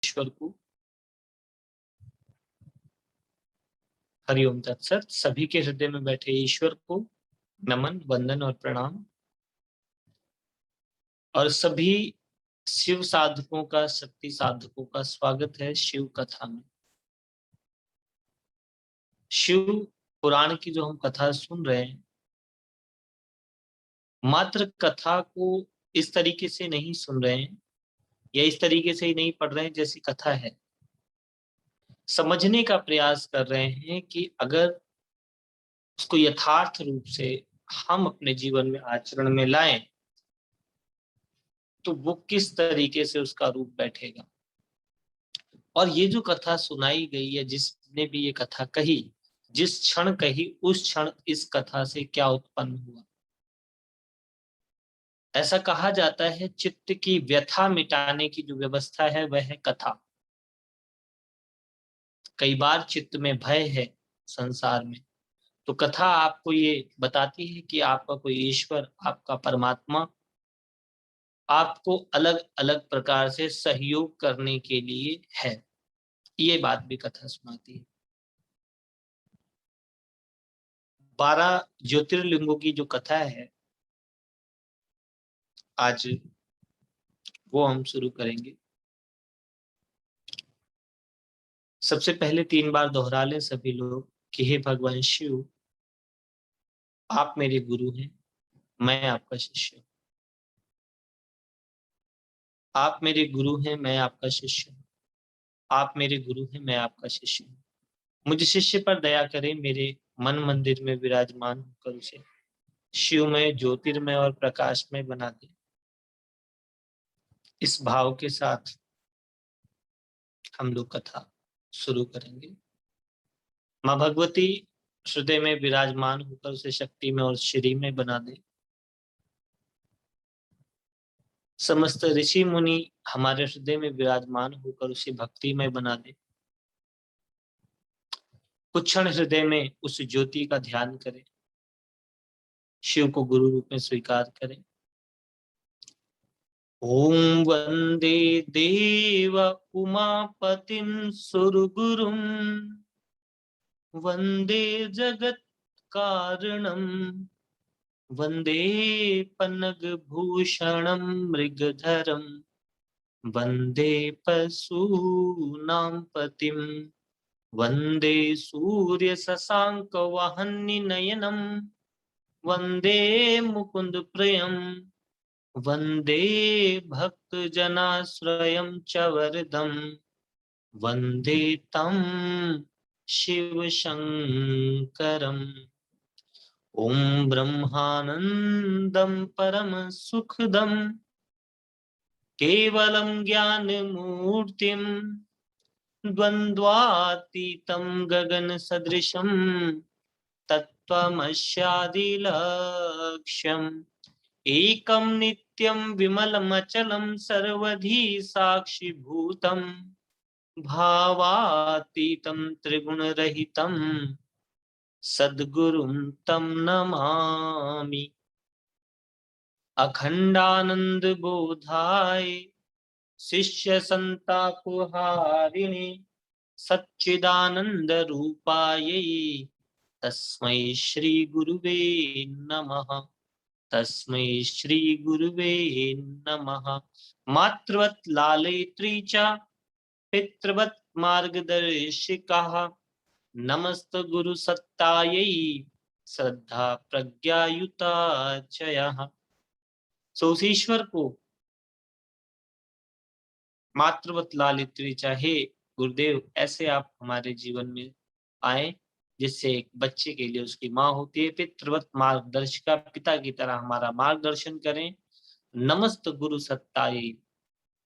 ईश्वर को हरिओम तत्सत। सभी के हृदय में बैठे ईश्वर को नमन, वंदन और प्रणाम। और सभी शिव साधकों का, शक्ति साधकों का स्वागत है शिव कथा में। शिव पुराण की जो हम कथा सुन रहे हैं, मात्र कथा को इस तरीके से नहीं सुन रहे हैं या इस तरीके से ही नहीं पढ़ रहे हैं जैसी कथा है। समझने का प्रयास कर रहे हैं कि अगर उसको यथार्थ रूप से हम अपने जीवन में आचरण में लाएं तो वो किस तरीके से उसका रूप बैठेगा। और ये जो कथा सुनाई गई है, जिसने भी ये कथा कही, जिस क्षण कही उस क्षण इस कथा से क्या उत्पन्न हुआ। ऐसा कहा जाता है चित्त की व्यथा मिटाने की जो व्यवस्था है वह है कथा। कई बार चित्त में भय है संसार में, तो कथा आपको ये बताती है कि आपका कोई ईश्वर, आपका परमात्मा आपको अलग अलग प्रकार से सहयोग करने के लिए है। ये बात भी कथा सुनाती है। 12 ज्योतिर्लिंगों की जो कथा है, आज वो हम शुरू करेंगे। सबसे पहले 3 बार दोहरा लें सभी लोग कि हे भगवान शिव, आप मेरे गुरु हैं, मैं आपका शिष्य हूं। आप मेरे गुरु हैं, मैं आपका शिष्य हूं। आप मेरे गुरु हैं, मैं आपका शिष्य हूं। मुझे शिष्य पर दया करें, मेरे मन मंदिर में विराजमान होकर उसे शिवमय, ज्योतिर्मय और प्रकाशमय बना दे। इस भाव के साथ हम लोग कथा शुरू करेंगे। माँ भगवती हृदय में विराजमान होकर उसे शक्ति में और श्री में बना दे। समस्त ऋषि मुनि हमारे हृदय में विराजमान होकर उसे भक्ति में बना दे। कुछ क्षण हृदय में उस ज्योति का ध्यान करें, शिव को गुरु रूप में स्वीकार करें। ओम वंदे देव उमापतिं सुरगुरुं वंदे जगत कारणम वंदे पन्नगभूषणं मृगधरं वंदे पशूनां पतिं वंदे सूर्य शशांक वहन्निनयनं वंदे मुकुंद प्रियं वंदे भक्तजनाश्रयं च वरदं वंदे तं शिव शंकरम्। ओम ब्रह्मानंदं परम सुखदं केवलं ज्ञानमूर्तिं द्वन्द्वातीतं गगन सदृशं तत्त्वमस्यादिलक्ष्यम् एकं नित्यं विमलमचलं सर्वधी साक्षिभूतं भावातीतं त्रिगुणरहितं सद्गुरुं तं नमामि। अखंडानंद बोधाय शिष्य संतापहारिणे सच्चिदानंद रूपाय तस्मै श्री गुरुवे नमः। तस्मै श्री गुरुवे नमः। मातृवत् लालयित्री च पितृवत् मार्गदर्शिकाः नमस्त गुरु सत्तायै श्रद्धा प्रज्ञायुता च यः। सो उस ईश्वर को मातृवत लालित चाहे गुरुदेव, ऐसे आप हमारे जीवन में आए जिससे एक बच्चे के लिए उसकी माँ होती है। पितृवत मार्गदर्शिका, पिता की तरह हमारा मार्गदर्शन करें। नमस्त गुरु सत्ताये,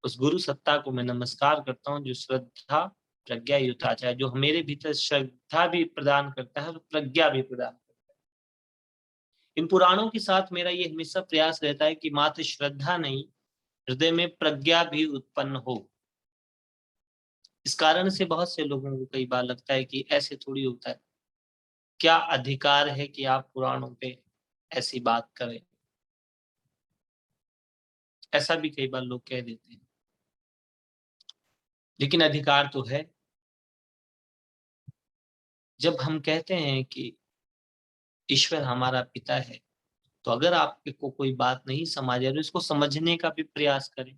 उस गुरु सत्ता को मैं नमस्कार करता हूँ जो श्रद्धा प्रज्ञा युताचा है, जो मेरे भीतर श्रद्धा भी प्रदान करता है और प्रज्ञा भी प्रदान करता है। इन पुराणों के साथ मेरा ये हमेशा प्रयास रहता है कि मात्र श्रद्धा नहीं, हृदय में प्रज्ञा भी उत्पन्न हो। इस कारण से बहुत से लोगों को कई बार लगता है कि ऐसे थोड़ी होता है, क्या अधिकार है कि आप पुराणों पे ऐसी बात करें। ऐसा भी कई बार लोग कह देते हैं। लेकिन अधिकार तो है। जब हम कहते हैं कि ईश्वर हमारा पिता है, तो अगर आपको कोई बात नहीं समझ आ रही, इसको समझने का भी प्रयास करें,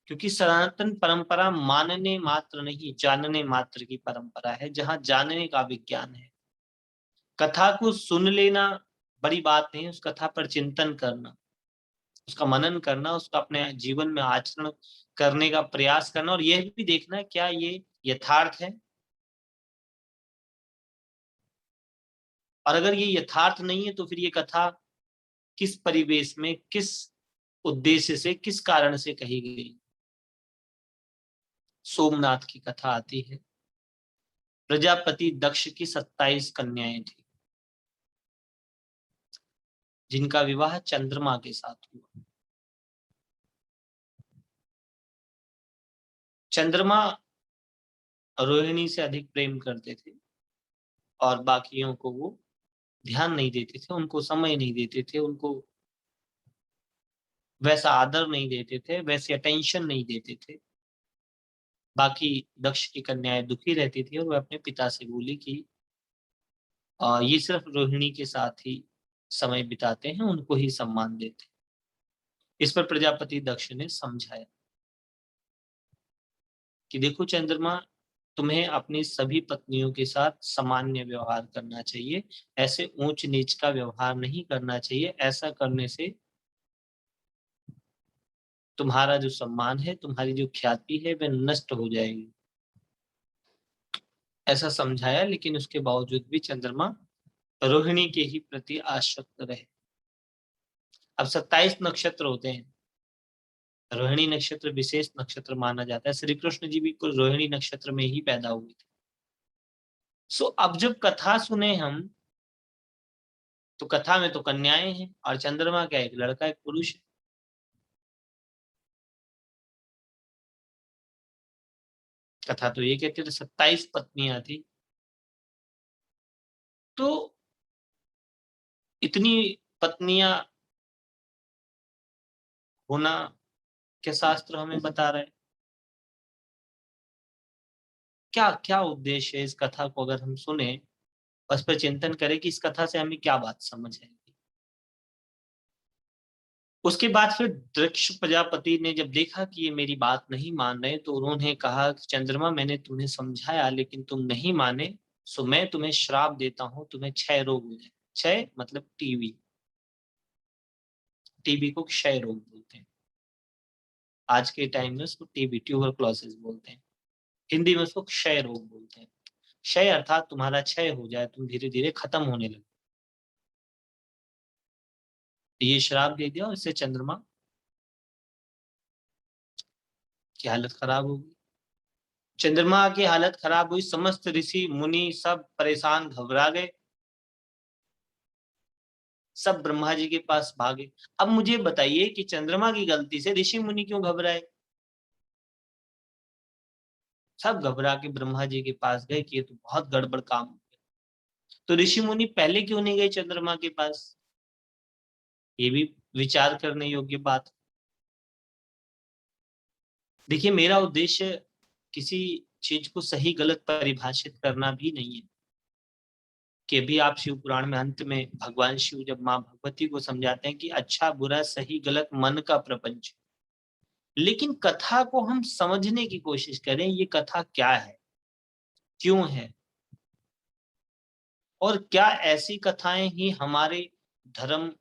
क्योंकि सनातन परंपरा मानने मात्र नहीं, जानने मात्र की परंपरा है, जहां जानने का विज्ञान है। कथा को सुन लेना बड़ी बात नहीं, उस कथा पर चिंतन करना, उसका मनन करना, उसका अपने जीवन में आचरण करने का प्रयास करना, और यह भी देखना क्या ये यथार्थ है। और अगर ये यथार्थ नहीं है तो फिर ये कथा किस परिवेश में, किस उद्देश्य से, किस कारण से कही गई। सोमनाथ की कथा आती है। प्रजापति दक्ष की 27 कन्याएं थी, जिनका विवाह चंद्रमा के साथ हुआ। चंद्रमा रोहिणी से अधिक प्रेम करते थे, और बाकियों को वो ध्यान नहीं देते थे, उनको समय नहीं देते थे, उनको वैसा आदर नहीं देते थे, वैसे अटेंशन नहीं देते थे। बाकी दक्ष की कन्याएं दुखी रहती थी, और वह अपने पिता से बोली कि ये सिर्फ रोहिणी के साथ ही समय बिताते हैं, उनको ही सम्मान देते हैं। इस पर प्रजापति दक्ष ने समझाया कि देखो चंद्रमा, तुम्हें अपनी सभी पत्नियों के साथ सामान्य व्यवहार करना चाहिए, ऐसे ऊंच नीच का व्यवहार नहीं करना चाहिए। ऐसा करने से तुम्हारा जो सम्मान है, तुम्हारी जो ख्याति है, वह नष्ट हो जाएगी। ऐसा समझाया, लेकिन उसके बावजूद भी चंद्रमा रोहिणी के ही प्रति आसक्त रहे। अब 27 नक्षत्र होते हैं, रोहिणी नक्षत्र विशेष नक्षत्र माना जाता है। श्री कृष्ण जी भी कुल रोहिणी नक्षत्र में ही पैदा हुए थे। सो अब जब कथा सुने हम, तो कथा में तो कन्याएं हैं, और चंद्रमा क्या, एक लड़का, एक पुरुष है। कथा तो ये कहती है 27 पत्नियां थी। तो इतनी पत्नियां होना क्या शास्त्र हमें बता रहे हैं? क्या क्या उद्देश्य है इस कथा को अगर हम सुने, उस पर चिंतन करें कि इस कथा से हमें क्या बात समझ आएगी। उसके बाद फिर दक्ष प्रजापति ने जब देखा कि ये मेरी बात नहीं मान रहे, तो उन्होंने कहा कि चंद्रमा, मैंने तुम्हें समझाया लेकिन तुम नहीं माने, सो मैं तुम्हें श्राप देता हूं, तुम्हें क्षय रोग हो जाए। क्षय मतलब टीबी। टीबी को क्षय रोग बोलते हैं। आज के टाइम में उसको टीबी, ट्यूबरक्लोसिस बोलते हैं। हिंदी में उसको क्षय रोग बोलते हैं। क्षय अर्थात तुम्हारा क्षय हो जाए, तुम धीरे धीरे खत्म होने लगे। ये श्राप दे दिया, और इससे चंद्रमा की हालत खराब हो गई। चंद्रमा की हालत खराब हुई, समस्त ऋषि मुनि सब परेशान, घबरा गए, सब ब्रह्मा जी के पास भागे। अब मुझे बताइए कि चंद्रमा की गलती से ऋषि मुनि क्यों घबराए? सब घबरा के ब्रह्मा जी के पास गए कि ये तो बहुत गड़बड़ काम हो गया। तो ऋषि मुनि पहले क्यों नहीं गए चंद्रमा के पास? ये भी विचार करने योग्य बात। देखिए, मेरा उद्देश्य किसी चीज को सही गलत परिभाषित करना भी नहीं है। कि भी आप शिव पुराण में अंत में भगवान शिव जब माँ भगवती को समझाते हैं कि अच्छा बुरा सही गलत मन का प्रपंच, लेकिन कथा को हम समझने की कोशिश करें, ये कथा क्या है, क्यों है, और क्या ऐसी कथाएं ही हमारे धर्म,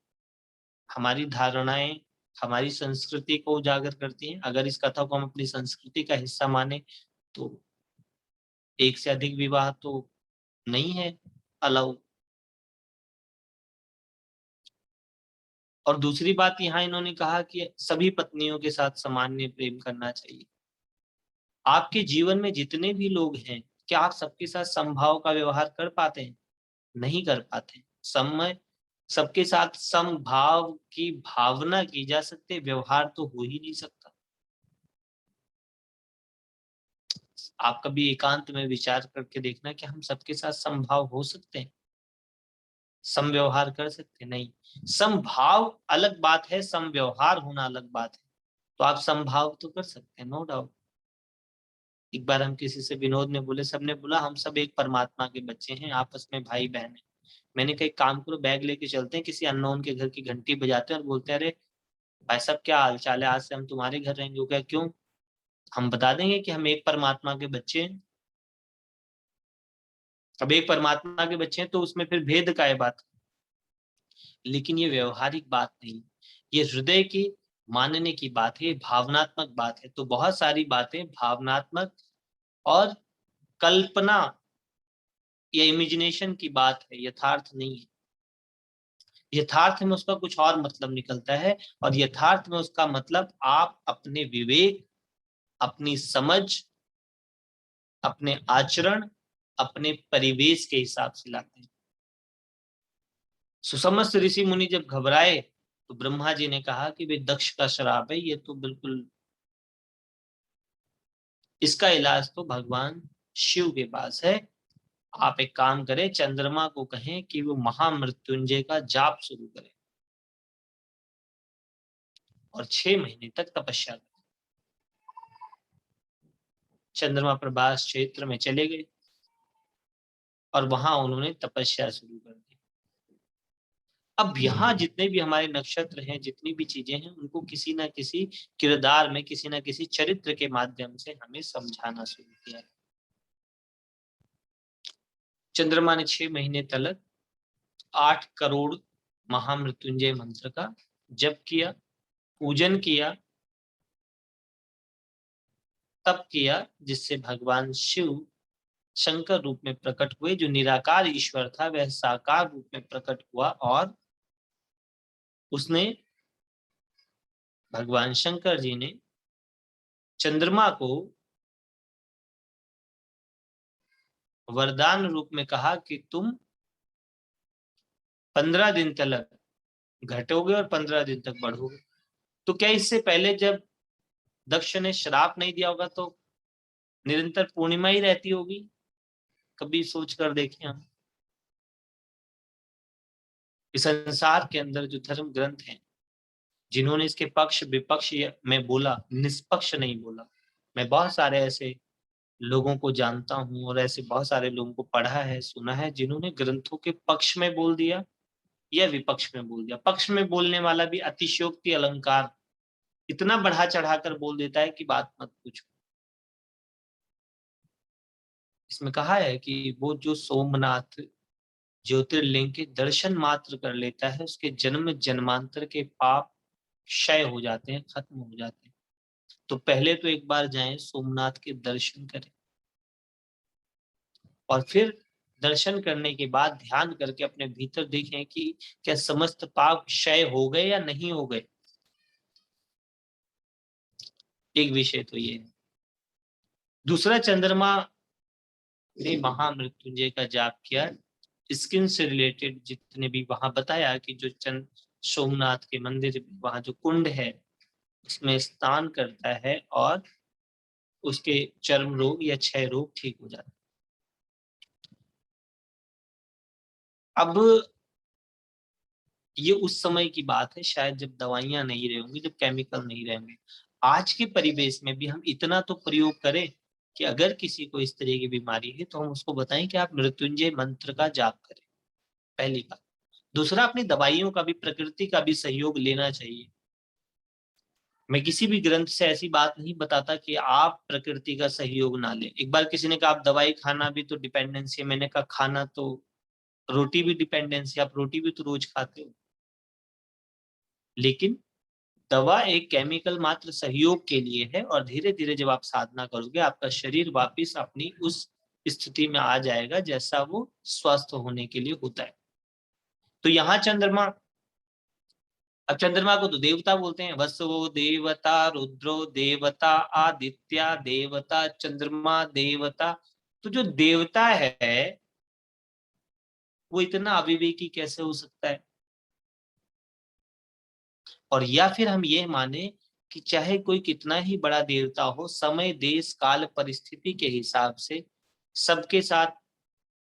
हमारी धारणाएं, हमारी संस्कृति को उजागर करती हैं। अगर इस कथा को हम अपनी संस्कृति का हिस्सा माने, तो एक से अधिक विवाह तो नहीं है अलाउ। और दूसरी बात, यहाँ इन्होंने कहा कि सभी पत्नियों के साथ सामान्य प्रेम करना चाहिए। आपके जीवन में जितने भी लोग हैं, क्या आप सबके साथ समभाव का व्यवहार कर पाते हैं? नहीं कर पाते। समय सबके साथ समभाव की भावना की जा सकती है, व्यवहार तो हो ही नहीं सकता। आप कभी एकांत में विचार करके देखना कि हम सबके साथ समभाव हो सकते हैं, समव्यवहार कर सकते हैं? नहीं। समभाव अलग बात है, समव्यवहार होना अलग बात है। तो आप समभाव तो कर सकते हैं, नो डाउट। एक बार हम किसी से विनोद में बोले, सबने बोला हम सब एक परमात्मा के बच्चे हैं, आपस में भाई बहन हैं। मैंने कहा एक काम करो, बैग लेके चलते हैं किसी अननोन के घर की घंटी बजाते हैं और बोलते हैं, अरे भाई साहब क्या हाल चाल है, आज से हम तुम्हारे घर रहेंगे। वो क्या, क्यों? हम बता देंगे कि हम एक परमात्मा के बच्चे हैं। अब एक परमात्मा के बच्चे हैं तो उसमें फिर भेद का है बात। लेकिन ये व्यवहारिक बात नहीं, ये हृदय की मानने की बात है, ये भावनात्मक बात है। तो बहुत सारी बातें भावनात्मक और कल्पना या इमेजिनेशन की बात है, यथार्थ नहीं है। यथार्थ में उसका कुछ और मतलब निकलता है, और यथार्थ में उसका मतलब आप अपने विवेक, अपनी समझ, अपने आचरण, अपने परिवेश के हिसाब से लाते हैं। सुसमस्त ऋषि मुनि जब घबराए तो ब्रह्मा जी ने कहा कि भाई दक्ष का श्राप है, ये तो बिल्कुल, इसका इलाज तो भगवान शिव के पास है। आप एक काम करें, चंद्रमा को कहें कि वो महामृत्युंजय का जाप शुरू करे और 6 महीने तक तपस्या करे। चंद्रमा प्रभास क्षेत्र में चले गए और वहां उन्होंने तपस्या शुरू कर दी। अब यहाँ जितने भी हमारे नक्षत्र हैं, जितनी भी चीजें हैं, उनको किसी ना किसी किरदार में, किसी ना किसी चरित्र के माध्यम से हमें समझाना शुरू किया है। चंद्रमा ने 6 महीने तक 8 करोड़ महामृत्युंजय मंत्र का जप किया, पूजन किया, तप किया, जिससे भगवान शिव शंकर रूप में प्रकट हुए। जो निराकार ईश्वर था वह साकार रूप में प्रकट हुआ और उसने, भगवान शंकर जी ने चंद्रमा को वरदान रूप में कहा कि तुम 15 दिन तक घटोगे और 15 दिन तक बढ़ोगे। तो क्या इससे पहले जब दक्ष ने श्राप नहीं दिया होगा तो निरंतर पूर्णिमा ही रहती होगी? कभी सोच कर देखें हम। इस संसार के अंदर जो धर्म ग्रंथ हैं, जिन्होंने इसके पक्ष विपक्ष में बोला, निष्पक्ष नहीं बोला। मैं बहुत सारे ऐसे लोगों को जानता हूं और ऐसे बहुत सारे लोगों को पढ़ा है, सुना है, जिन्होंने ग्रंथों के पक्ष में बोल दिया या विपक्ष में बोल दिया। पक्ष में बोलने वाला भी अतिशयोक्ति अलंकार इतना बढ़ा चढ़ाकर बोल देता है कि बात मत पूछो। इसमें कहा है कि वो जो सोमनाथ ज्योतिर्लिंग के दर्शन मात्र कर लेता है, उसके जन्म जन्मांतर के पाप क्षय हो जाते हैं, खत्म हो जाते हैं। तो पहले तो एक बार जाएं, सोमनाथ के दर्शन करें, और फिर दर्शन करने के बाद ध्यान करके अपने भीतर देखें कि क्या समस्त पाप क्षय हो गए या नहीं हो गए। एक विषय तो ये है। दूसरा, चंद्रमा ने महामृत्युंजय का जाप किया। स्किन से रिलेटेड जितने भी वहां बताया कि जो चंद सोमनाथ के मंदिर, वहां जो कुंड है उसमें स्नान करता है और उसके चर्म रोग या क्षय रोग ठीक हो जाते हैं। अब ये उस समय की बात है शायद जब दवाइयां नहीं रहेंगी, जब केमिकल नहीं रहेंगे। आज के परिवेश में भी हम इतना तो प्रयोग करें कि अगर किसी को इस तरह की बीमारी है तो हम उसको बताएं कि आप मृत्युंजय मंत्र का जाप करें, पहली बात। दूसरा, अपनी दवाइयों का भी, प्रकृति का भी सहयोग लेना चाहिए। मैं किसी भी ग्रंथ से ऐसी बात नहीं बताता कि आप प्रकृति का सहयोग ना लें। एक बार किसी ने कहा आप दवाई खाना भी तो डिपेंडेंसी है। मैंने कहा खाना तो, रोटी भी डिपेंडेंसी, आप रोटी भी तो रोज खाते हो। लेकिन दवा एक केमिकल मात्र सहयोग के लिए है, और धीरे धीरे जब आप साधना करोगे आपका शरीर वापिस अपनी उस स्थिति में आ जाएगा जैसा वो स्वस्थ होने के लिए होता है। तो यहाँ चंद्रमा, अब चंद्रमा को तो देवता बोलते हैं, वसुओ देवता, रुद्रो देवता, आदित्य देवता, चंद्रमा देवता। तो जो देवता है वो इतना अविवेकी कैसे हो सकता है? और या फिर हम ये माने कि चाहे कोई कितना ही बड़ा देवता हो, समय देश काल परिस्थिति के हिसाब से सबके साथ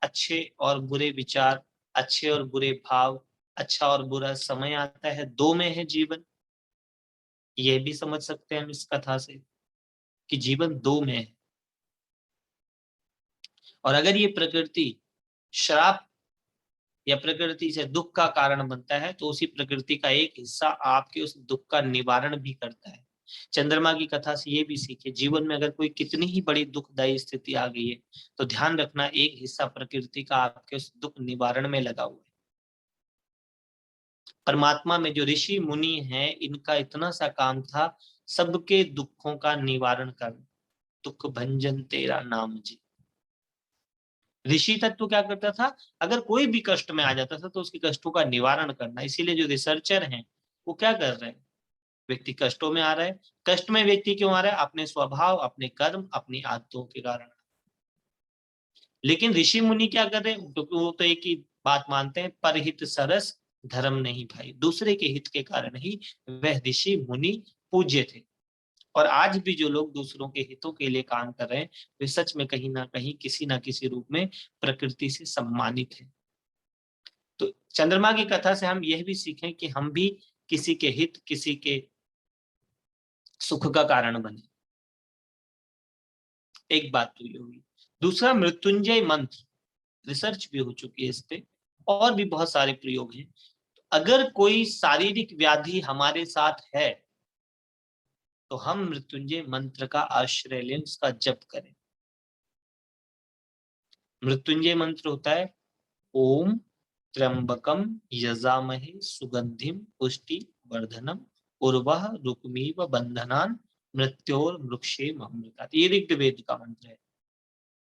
अच्छे और बुरे विचार, अच्छे और बुरे भाव, अच्छा और बुरा समय आता है, दो में है जीवन। ये भी समझ सकते हैं हम इस कथा से कि जीवन दो में है। और अगर ये प्रकृति श्राप या प्रकृति से दुख का कारण बनता है तो उसी प्रकृति का एक हिस्सा आपके उस दुख का निवारण भी करता है। चंद्रमा की कथा से ये भी सीखे, जीवन में अगर कोई कितनी ही बड़ी दुखदायी स्थिति आ गई है तो ध्यान रखना एक हिस्सा प्रकृति का आपके उस दुख निवारण में लगा हुआ है। परमात्मा में जो ऋषि मुनि हैं, इनका इतना सा काम था सबके दुखों का निवारण करना। दुख भंजन तेरा नाम जी। ऋषि तत्व क्या करता था, अगर कोई भी कष्ट में आ जाता था तो उसके कष्टों का निवारण करना। इसीलिए जो रिसर्चर हैं वो क्या कर रहे हैं, व्यक्ति कष्टों में आ रहा है, कष्ट में व्यक्ति क्यों आ रहा है, अपने स्वभाव, अपने कर्म, अपनी आदतों के कारण। लेकिन ऋषि मुनि क्या कर रहे हैं, क्योंकि वो तो एक ही बात मानते हैं, परहित सरस धर्म नहीं भाई। दूसरे के हित के कारण ही वह ऋषि मुनि पूज्य थे। और आज भी जो लोग दूसरों के हितों के लिए काम कर रहे हैं वे सच में कहीं ना कहीं किसी ना किसी रूप में प्रकृति से सम्मानित हैं। तो चंद्रमा की कथा से हम यह भी सीखें कि हम भी किसी के हित, किसी के सुख का कारण बने। एक बात तो ये हुई। दूसरा, मृत्युंजय मंत्र, रिसर्च भी हो चुकी है इस पे, और भी बहुत सारे प्रयोग हैं। अगर कोई शारीरिक व्याधि हमारे साथ है तो हम मृत्युंजय मंत्र का आश्रय लें, उसका जप करें। मृत्युंजय मंत्र होता है ओम त्र्यंबकम यजामहे सुगंधिम पुष्टि वर्धनम उर्वः रुक्मीव बंधनान मृत्योर मृक्षेम अमृतात्। ये ऋग्वेद का मंत्र है।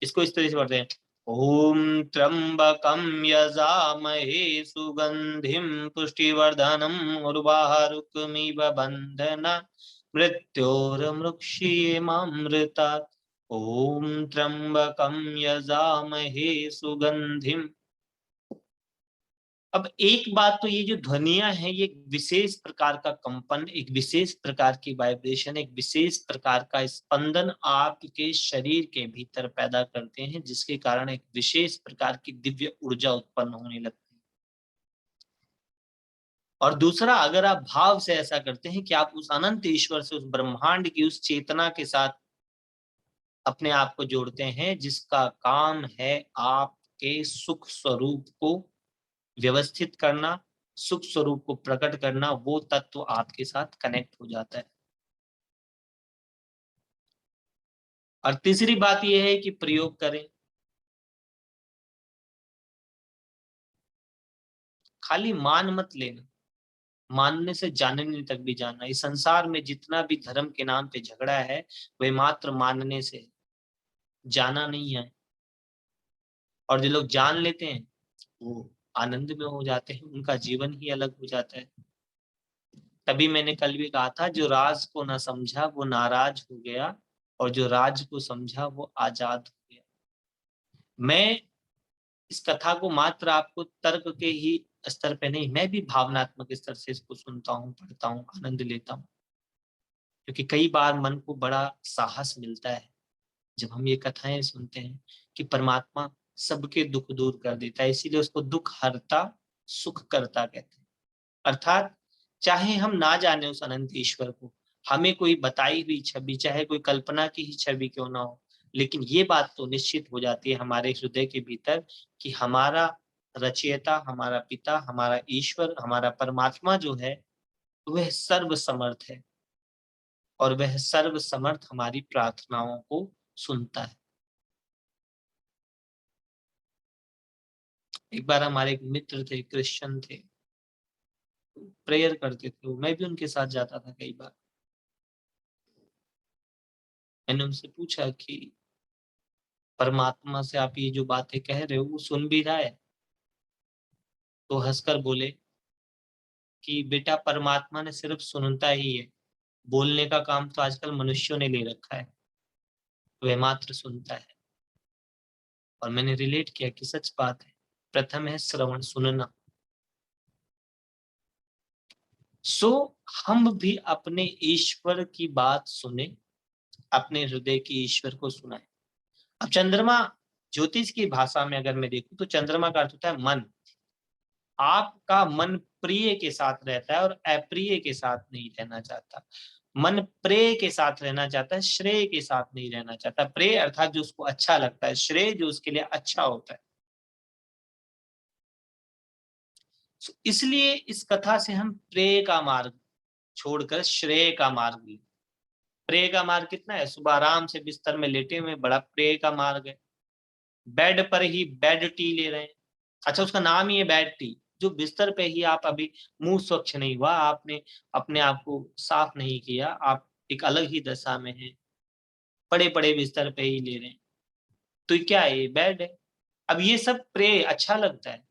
इसको इस तरह से पढ़ते हैं, ओम त्र्यंबकम यजामहे सुगंधिम पुष्टिवर्धनम उर्वः रुक्मीव बंधनान् मृत्योर मृक्षेम अमृतात्। ओम त्र्यंबकम यजामहे सुगंधिम। अब एक बात तो ये जो ध्वनियां हैं ये एक विशेष प्रकार का कंपन, एक विशेष प्रकार की वाइब्रेशन, एक विशेष प्रकार का स्पंदन आपके शरीर के भीतर पैदा करते हैं, जिसके कारण एक विशेष प्रकार की दिव्य ऊर्जा उत्पन्न होने लगती है। और दूसरा, अगर आप भाव से ऐसा करते हैं कि आप उस अनंत ईश्वर से, उस ब्रह्मांड की उस चेतना के साथ अपने आप को जोड़ते हैं जिसका काम है आपके सुख स्वरूप को व्यवस्थित करना, सुख स्वरूप को प्रकट करना, वो तत्व आपके साथ कनेक्ट हो जाता है। और तीसरी बात यह है कि प्रयोग करें। खाली मान मत लेना, मानने से जानने तक भी जानना। इस संसार में जितना भी धर्म के नाम पे झगड़ा है वह मात्र मानने से, जाना नहीं है। और जो लोग जान लेते हैं वो आनंद में हो जाते हैं, उनका जीवन ही अलग हो जाता है। तभी मैंने कल भी कहा था, जो राज को ना समझा वो नाराज हो गया, और जो राज को समझा वो आजाद हो गया। मैं इस कथा को मात्र आपको तर्क के ही स्तर पे नहीं, मैं भी भावनात्मक स्तर से इसको सुनता हूँ, पढ़ता हूँ, आनंद लेता हूँ। क्योंकि कई बार मन को बड़ा साहस मिलता है जब हम ये कथाएं सुनते हैं कि परमात्मा सबके दुख दूर कर देता है, इसीलिए उसको दुख हरता सुख करता कहते हैं। अर्थात चाहे हम ना जाने उस अनंत ईश्वर को, हमें कोई बताई हुई छवि, चाहे कोई कल्पना की ही छवि क्यों ना हो, लेकिन ये बात तो निश्चित हो जाती है हमारे हृदय के भीतर कि हमारा रचयिता, हमारा पिता, हमारा ईश्वर, हमारा परमात्मा जो है वह सर्व समर्थ है, और वह सर्व समर्थ हमारी प्रार्थनाओं को सुनता है। एक बार हमारे एक मित्र थे, क्रिश्चियन थे, प्रेयर करते थे, मैं भी उनके साथ जाता था कई बार। मैंने उनसे पूछा कि परमात्मा से आप ये जो बातें कह रहे हो वो सुन भी रहा है? तो हंसकर बोले कि बेटा परमात्मा ने सिर्फ सुनता ही है, बोलने का काम तो आजकल मनुष्यों ने ले रखा है, वह मात्र सुनता है। और मैंने रिलेट किया कि सच बात है। प्रथम है श्रवण, सुनना। सो हम भी अपने ईश्वर की बात सुने, अपने हृदय की ईश्वर को सुनाए। अब चंद्रमा, ज्योतिष की भाषा में अगर मैं देखूं तो चंद्रमा का अर्थ होता है मन। आपका मन प्रिय के साथ रहता है और अप्रिय के साथ नहीं रहना चाहता। मन प्रेय के साथ रहना चाहता है, श्रेय के साथ नहीं रहना चाहता। प्रेय अर्थात जो उसको अच्छा लगता है, श्रेय जो उसके लिए अच्छा होता है। इसलिए इस कथा से हम प्रेय का मार्ग छोड़कर श्रेय का मार्ग लें। प्रेय का मार्ग कितना है? सुबह आराम से बिस्तर में लेटे हुए, बड़ा प्रेय का मार्ग है। बेड पर ही बेड टी ले रहे हैं, अच्छा उसका नाम ही है बेड टी। जो बिस्तर पे ही आप अभी मुंह स्वच्छ नहीं हुआ, आपने अपने आप को साफ नहीं किया, आप एक अलग ही दशा में हैं, पड़े पड़े बिस्तर पे ही ले रहे हैं, तो ये क्या है? ये बेड है। अब ये सब प्रेय अच्छा लगता है,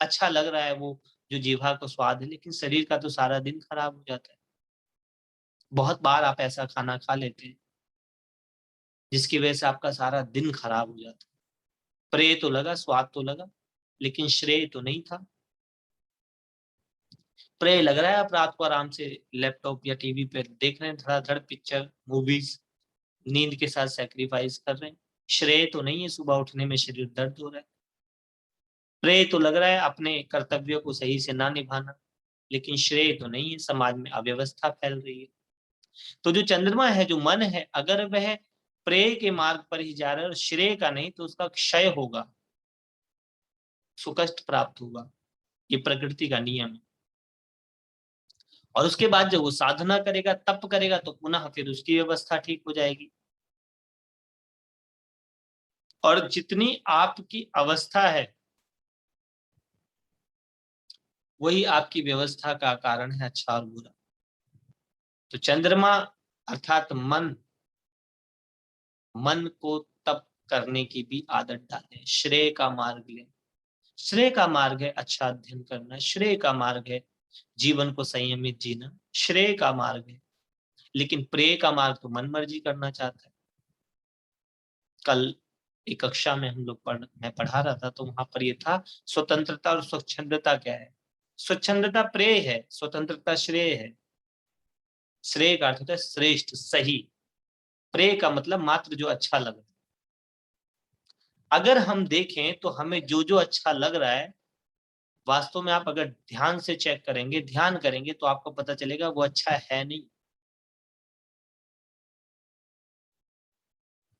अच्छा लग रहा है, वो जो जीवा को स्वाद है, लेकिन शरीर का तो सारा दिन खराब हो जाता है। बहुत बार आप ऐसा खाना खा लेते हैं जिसकी वजह से आपका सारा दिन खराब हो जाता है। प्रेय तो लगा, स्वाद तो लगा, लेकिन श्रेय तो नहीं था। प्रेय लग रहा है आप रात को आराम से लैपटॉप या टीवी पे देख रहे हैं धड़ाधड़ पिक्चर मूवीज, नींद के साथ सैक्रिफाइस कर रहे हैं। श्रेय तो नहीं है सुबह उठने में शरीर दर्द हो रहा है। प्रेय तो लग रहा है अपने कर्तव्यों को सही से ना निभाना, लेकिन श्रेय तो नहीं है, समाज में अव्यवस्था फैल रही है। तो जो चंद्रमा है, जो मन है, अगर वह प्रेय के मार्ग पर ही जा रहा है और श्रेय का नहीं, तो उसका क्षय होगा, सुकष्ट प्राप्त होगा। ये प्रकृति का नियम है। और उसके बाद जब वो साधना करेगा, तप करेगा, तो पुनः फिर उसकी व्यवस्था ठीक हो जाएगी। और जितनी आपकी अवस्था है वही आपकी व्यवस्था का कारण है, अच्छा और बुरा। तो चंद्रमा अर्थात मन, मन को तप करने की भी आदत डालें, श्रेय का मार्ग लें। श्रेय का मार्ग है अच्छा अध्ययन करना, श्रेय का मार्ग है जीवन को संयमित जीना, श्रेय का मार्ग है। लेकिन प्रेय का मार्ग तो मन मर्जी करना चाहता है। कल एक कक्षा में हम लोग मैं पढ़ा रहा था, तो वहां पर ये था स्वतंत्रता और स्वच्छंदता क्या है। स्वच्छंदता प्रेय है, स्वतंत्रता श्रेय है। श्रेय का अर्थ होता है श्रेष्ठ, सही। प्रेय का मतलब मात्र जो अच्छा लग रहा है। अगर हम देखें तो हमें जो जो अच्छा लग रहा है, वास्तव में आप अगर ध्यान से चेक करेंगे, ध्यान करेंगे, तो आपको पता चलेगा वो अच्छा है नहीं।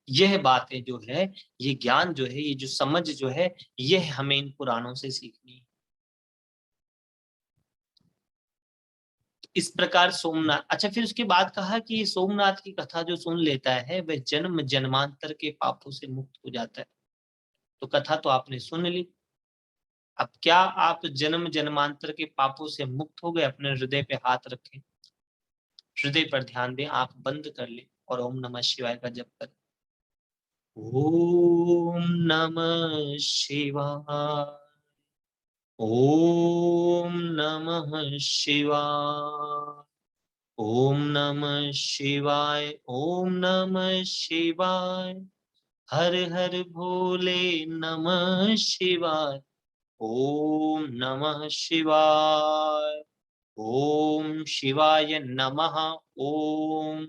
यह बातें जो है, ये ज्ञान जो है, ये जो समझ जो है, यह हमें इन पुराणों से सीखनी है। इस प्रकार सोमनाथ, अच्छा फिर उसके बाद कहा कि सोमनाथ की कथा जो सुन लेता है वह जन्म जन्मांतर के पापों से मुक्त हो जाता है। तो कथा तो आपने सुन ली, अब क्या आप जन्म जन्मांतर के पापों से मुक्त हो गए? अपने हृदय पे हाथ रखें, हृदय पर ध्यान दें, आंख बंद कर ले और ओम नमः शिवाय का जप करें। ओम नमः शिवाय, ओम नमः शिवाय, ओम नमः शिवाय, ओम नमः शिवाय, हर हर भोले नमः शिवाय, ओम नमः शिवाय, ओम शिवाय नमः, ओम,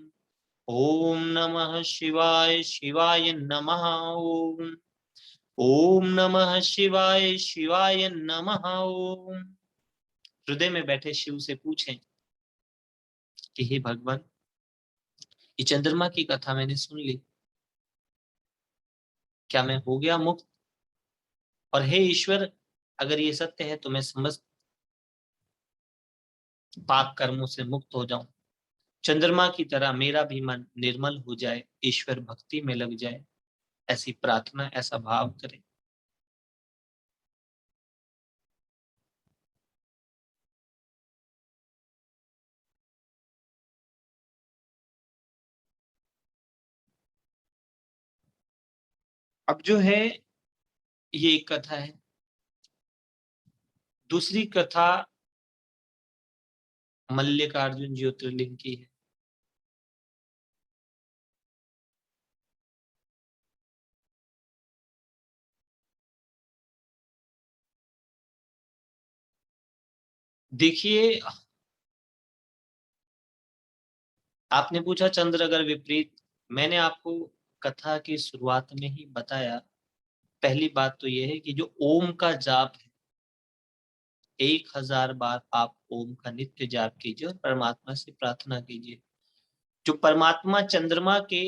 ओम नमः शिवाय, शिवाय नमः, ओम, ओम नमः शिवाय, शिवाय नमः, ओम। हृदय में बैठे शिव से पूछें कि हे भगवान, ये चंद्रमा की कथा मैंने सुन ली, क्या मैं हो गया मुक्त? और हे ईश्वर, अगर ये सत्य है तो मैं समस्त पाप कर्मों से मुक्त हो जाऊं, चंद्रमा की तरह मेरा भी मन निर्मल हो जाए, ईश्वर भक्ति में लग जाए। ऐसी प्रार्थना, ऐसा भाव करें। अब जो है ये एक कथा है। दूसरी कथा मल्लिकार्जुन ज्योतिर्लिंग की है। देखिए, आपने पूछा चंद्र अगर विपरीत, मैंने आपको कथा की शुरुआत में ही बताया। पहली बात तो यह है कि जो ओम का जाप है, 1000 बार आप ओम का नित्य जाप कीजिए और परमात्मा से प्रार्थना कीजिए। जो परमात्मा चंद्रमा के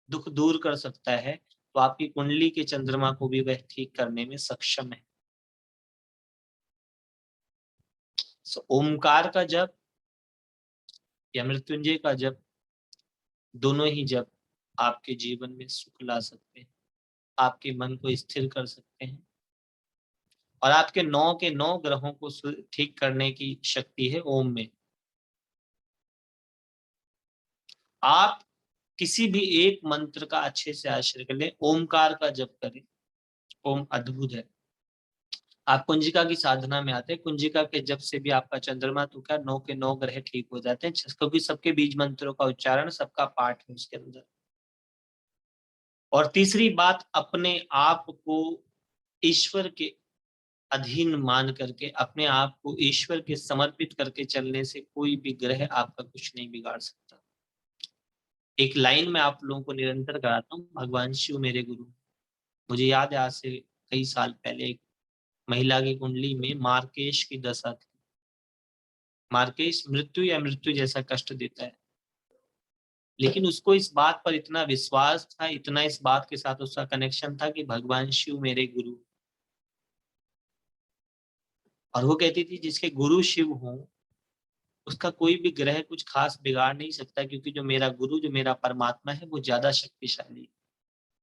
दुख दूर कर सकता है, तो आपकी कुंडली के चंद्रमा को भी वह ठीक करने में सक्षम है। ओमकार का जप या मृत्युंजय का जप, दोनों ही जप आपके जीवन में सुख ला सकते हैं, आपके मन को स्थिर कर सकते हैं, और आपके 9 के 9 ग्रहों को ठीक करने की शक्ति है ओम में। आप किसी भी एक मंत्र का अच्छे से आश्रय कर लें, ओमकार का जप करें, ओम अद्भुत है। आप कुंजिका की साधना में आते हैं, कुंजिका के जप से भी आपका चंद्रमा तो क्या 9 के 9 ग्रह ठीक हो जाते हैं, क्योंकि सबके बीज मंत्रों का उच्चारण, सबका पाठ है उसके अंदर। और तीसरी बात, अपने आप को ईश्वर के अधीन मान करके, अपने आप को ईश्वर के समर्पित करके चलने से कोई भी ग्रह आपका कुछ नहीं बिगाड़ सकता। एक लाइन में आप लोगों को निरंतर कराता हूँ, भगवान शिव मेरे गुरु। मुझे याद है आज से कई साल पहले एक महिला की कुंडली में मार्केश की दशा थी। मार्केश मृत्यु या मृत्यु जैसा कष्ट देता है, लेकिन उसको इस बात पर इतना विश्वास था, इतना इस बात के साथ उसका कनेक्शन था कि भगवान शिव मेरे गुरु। और वो कहती थी जिसके गुरु शिव हो, उसका कोई भी ग्रह कुछ खास बिगाड़ नहीं सकता, क्योंकि जो मेरा गुरु, जो मेरा परमात्मा है, वो ज्यादा शक्तिशाली है।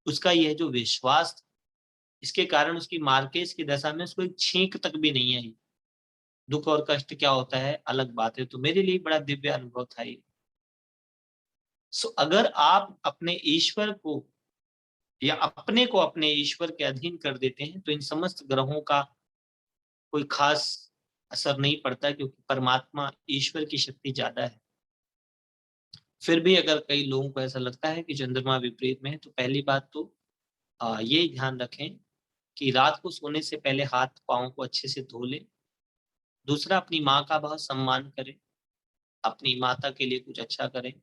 उसका यह जो विश्वास था, इसके कारण उसकी मार्केश की दशा में उसको एक छींक तक भी नहीं आई। दुख और कष्ट क्या होता है अलग बात है, तो मेरे लिए बड़ा दिव्य अनुभव था ये। अगर आप अपने ईश्वर को या अपने को अपने ईश्वर के अधीन कर देते हैं, तो इन समस्त ग्रहों का कोई खास असर नहीं पड़ता, क्योंकि परमात्मा ईश्वर की शक्ति ज्यादा है। फिर भी अगर कई लोगों को ऐसा लगता है कि चंद्रमा विपरीत में है, तो पहली बात तो ये ध्यान रखें कि रात को सोने से पहले हाथ पांव को अच्छे से धो लें। दूसरा, अपनी माँ का बहुत सम्मान करें, अपनी माता के लिए कुछ अच्छा करें,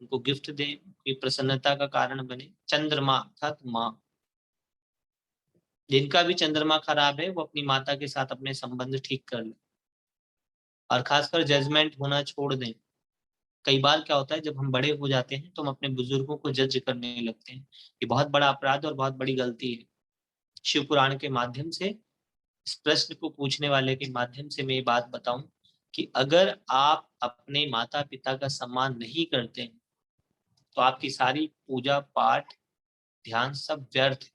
उनको गिफ्ट दें, उनकी प्रसन्नता का कारण बने। चंद्रमा अर्थात माँ, जिनका भी चंद्रमा खराब है वो अपनी माता के साथ अपने संबंध ठीक कर लें, और खासकर जजमेंट होना छोड़ दें। कई बार क्या होता है, जब हम बड़े हो जाते हैं तो हम अपने बुजुर्गों को जज करने लगते हैं। ये बहुत बड़ा अपराध और बहुत बड़ी गलती है। शिव पुराण के माध्यम से, इस प्रश्न को पूछने वाले के माध्यम से मैं ये बात बताऊं कि अगर आप अपने माता पिता का सम्मान नहीं करते हैं, तो आपकी सारी पूजा पाठ ध्यान सब व्यर्थ है।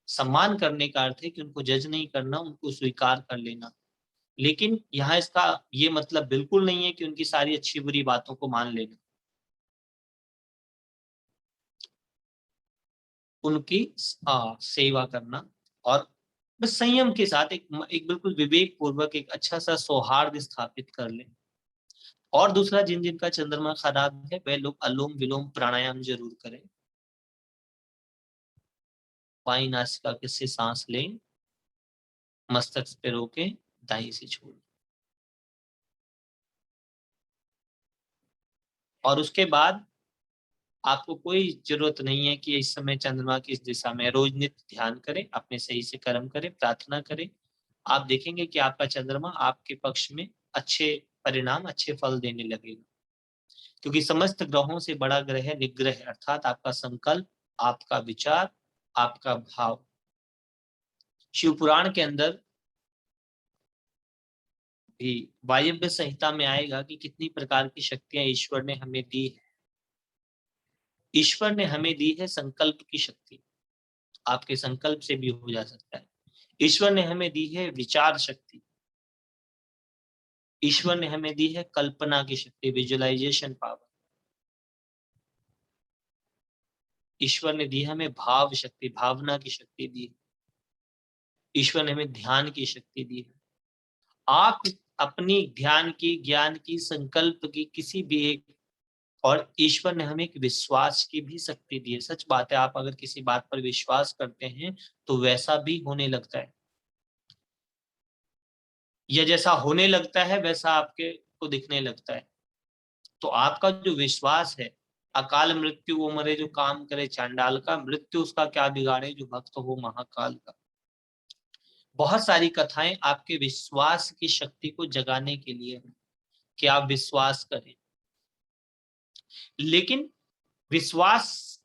सम्मान करने का अर्थ है कि उनको जज नहीं करना, उनको स्वीकार कर लेना। लेकिन यहाँ इसका ये मतलब बिल्कुल नहीं है कि उनकी सारी अच्छी बुरी बातों को मान लेना। उनकी सेवा करना, और बस संयम के साथ एक बिल्कुल विवेक पूर्वक एक अच्छा सा सौहार्द स्थापित कर ले। और दूसरा, जिन जिनका चंद्रमा खराब है वह लोग अलोम विलोम प्राणायाम जरूर करें। बाई नासिका से सांस लें, मस्तक पे रोके, दाई से छोड़, और उसके बाद आपको कोई जरूरत नहीं है कि इस समय चंद्रमा किस दिशा में है। रोज नित्य ध्यान करें, अपने सही से कर्म करें, प्रार्थना करें। आप देखेंगे कि आपका चंद्रमा आपके पक्ष में अच्छे परिणाम, अच्छे फल देने लगेगा। क्योंकि समस्त ग्रहों से बड़ा ग्रह है निग्रह, अर्थात आपका संकल्प, आपका विचार, आपका भाव। शिव पुराण के अंदर भी वायव्य संहिता में आएगा कि कितनी प्रकार की शक्तियां ईश्वर ने हमें दी है। ईश्वर ने हमें दी है संकल्प की शक्ति, आपके संकल्प से भी हो जा सकता है। ईश्वर ने हमें दी है विचार शक्ति। ईश्वर ने हमें दी है कल्पना की शक्ति, विजुअलाइजेशन पावर। ईश्वर ने दी है हमें भाव शक्ति, भावना की शक्ति दी है। ईश्वर ने हमें ध्यान की शक्ति दी है। आप अपनी ध्यान की, ज्ञान की, संकल्प की किसी भी एक, और ईश्वर ने हमें एक विश्वास की भी शक्ति दी है। सच बात है, आप अगर किसी बात पर विश्वास करते हैं तो वैसा भी होने लगता है, या जैसा होने लगता है वैसा आपके को दिखने लगता है। तो आपका जो विश्वास है, अकाल मृत्यु वो मरे जो काम करे चांडाल का, मृत्यु उसका क्या बिगाड़े जो भक्त हो महाकाल का। बहुत सारी कथाएं आपके विश्वास की शक्ति को जगाने के लिए है, कि आप विश्वास करें, लेकिन विश्वास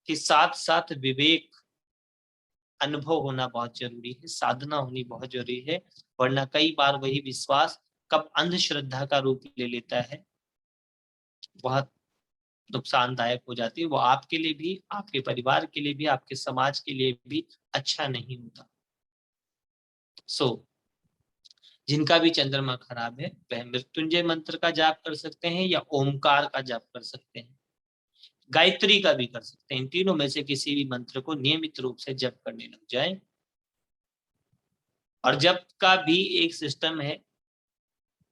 के साथ साथ विवेक, अनुभव होना बहुत जरूरी है, साधना होनी बहुत जरूरी है। वरना कई बार वही विश्वास कब अंधश्रद्धा का रूप ले लेता है, बहुत नुकसानदायक हो जाती है। वो आपके लिए भी, आपके परिवार के लिए भी, आपके समाज के लिए भी अच्छा नहीं होता। जिनका भी चंद्रमा खराब है वह मृत्युंजय मंत्र का जाप कर सकते हैं या ओमकार का जाप कर सकते हैं, गायत्री का भी कर सकते हैं। इन तीनों में से किसी भी मंत्र को नियमित रूप से जप करने लग जाए। और जप का भी एक सिस्टम है।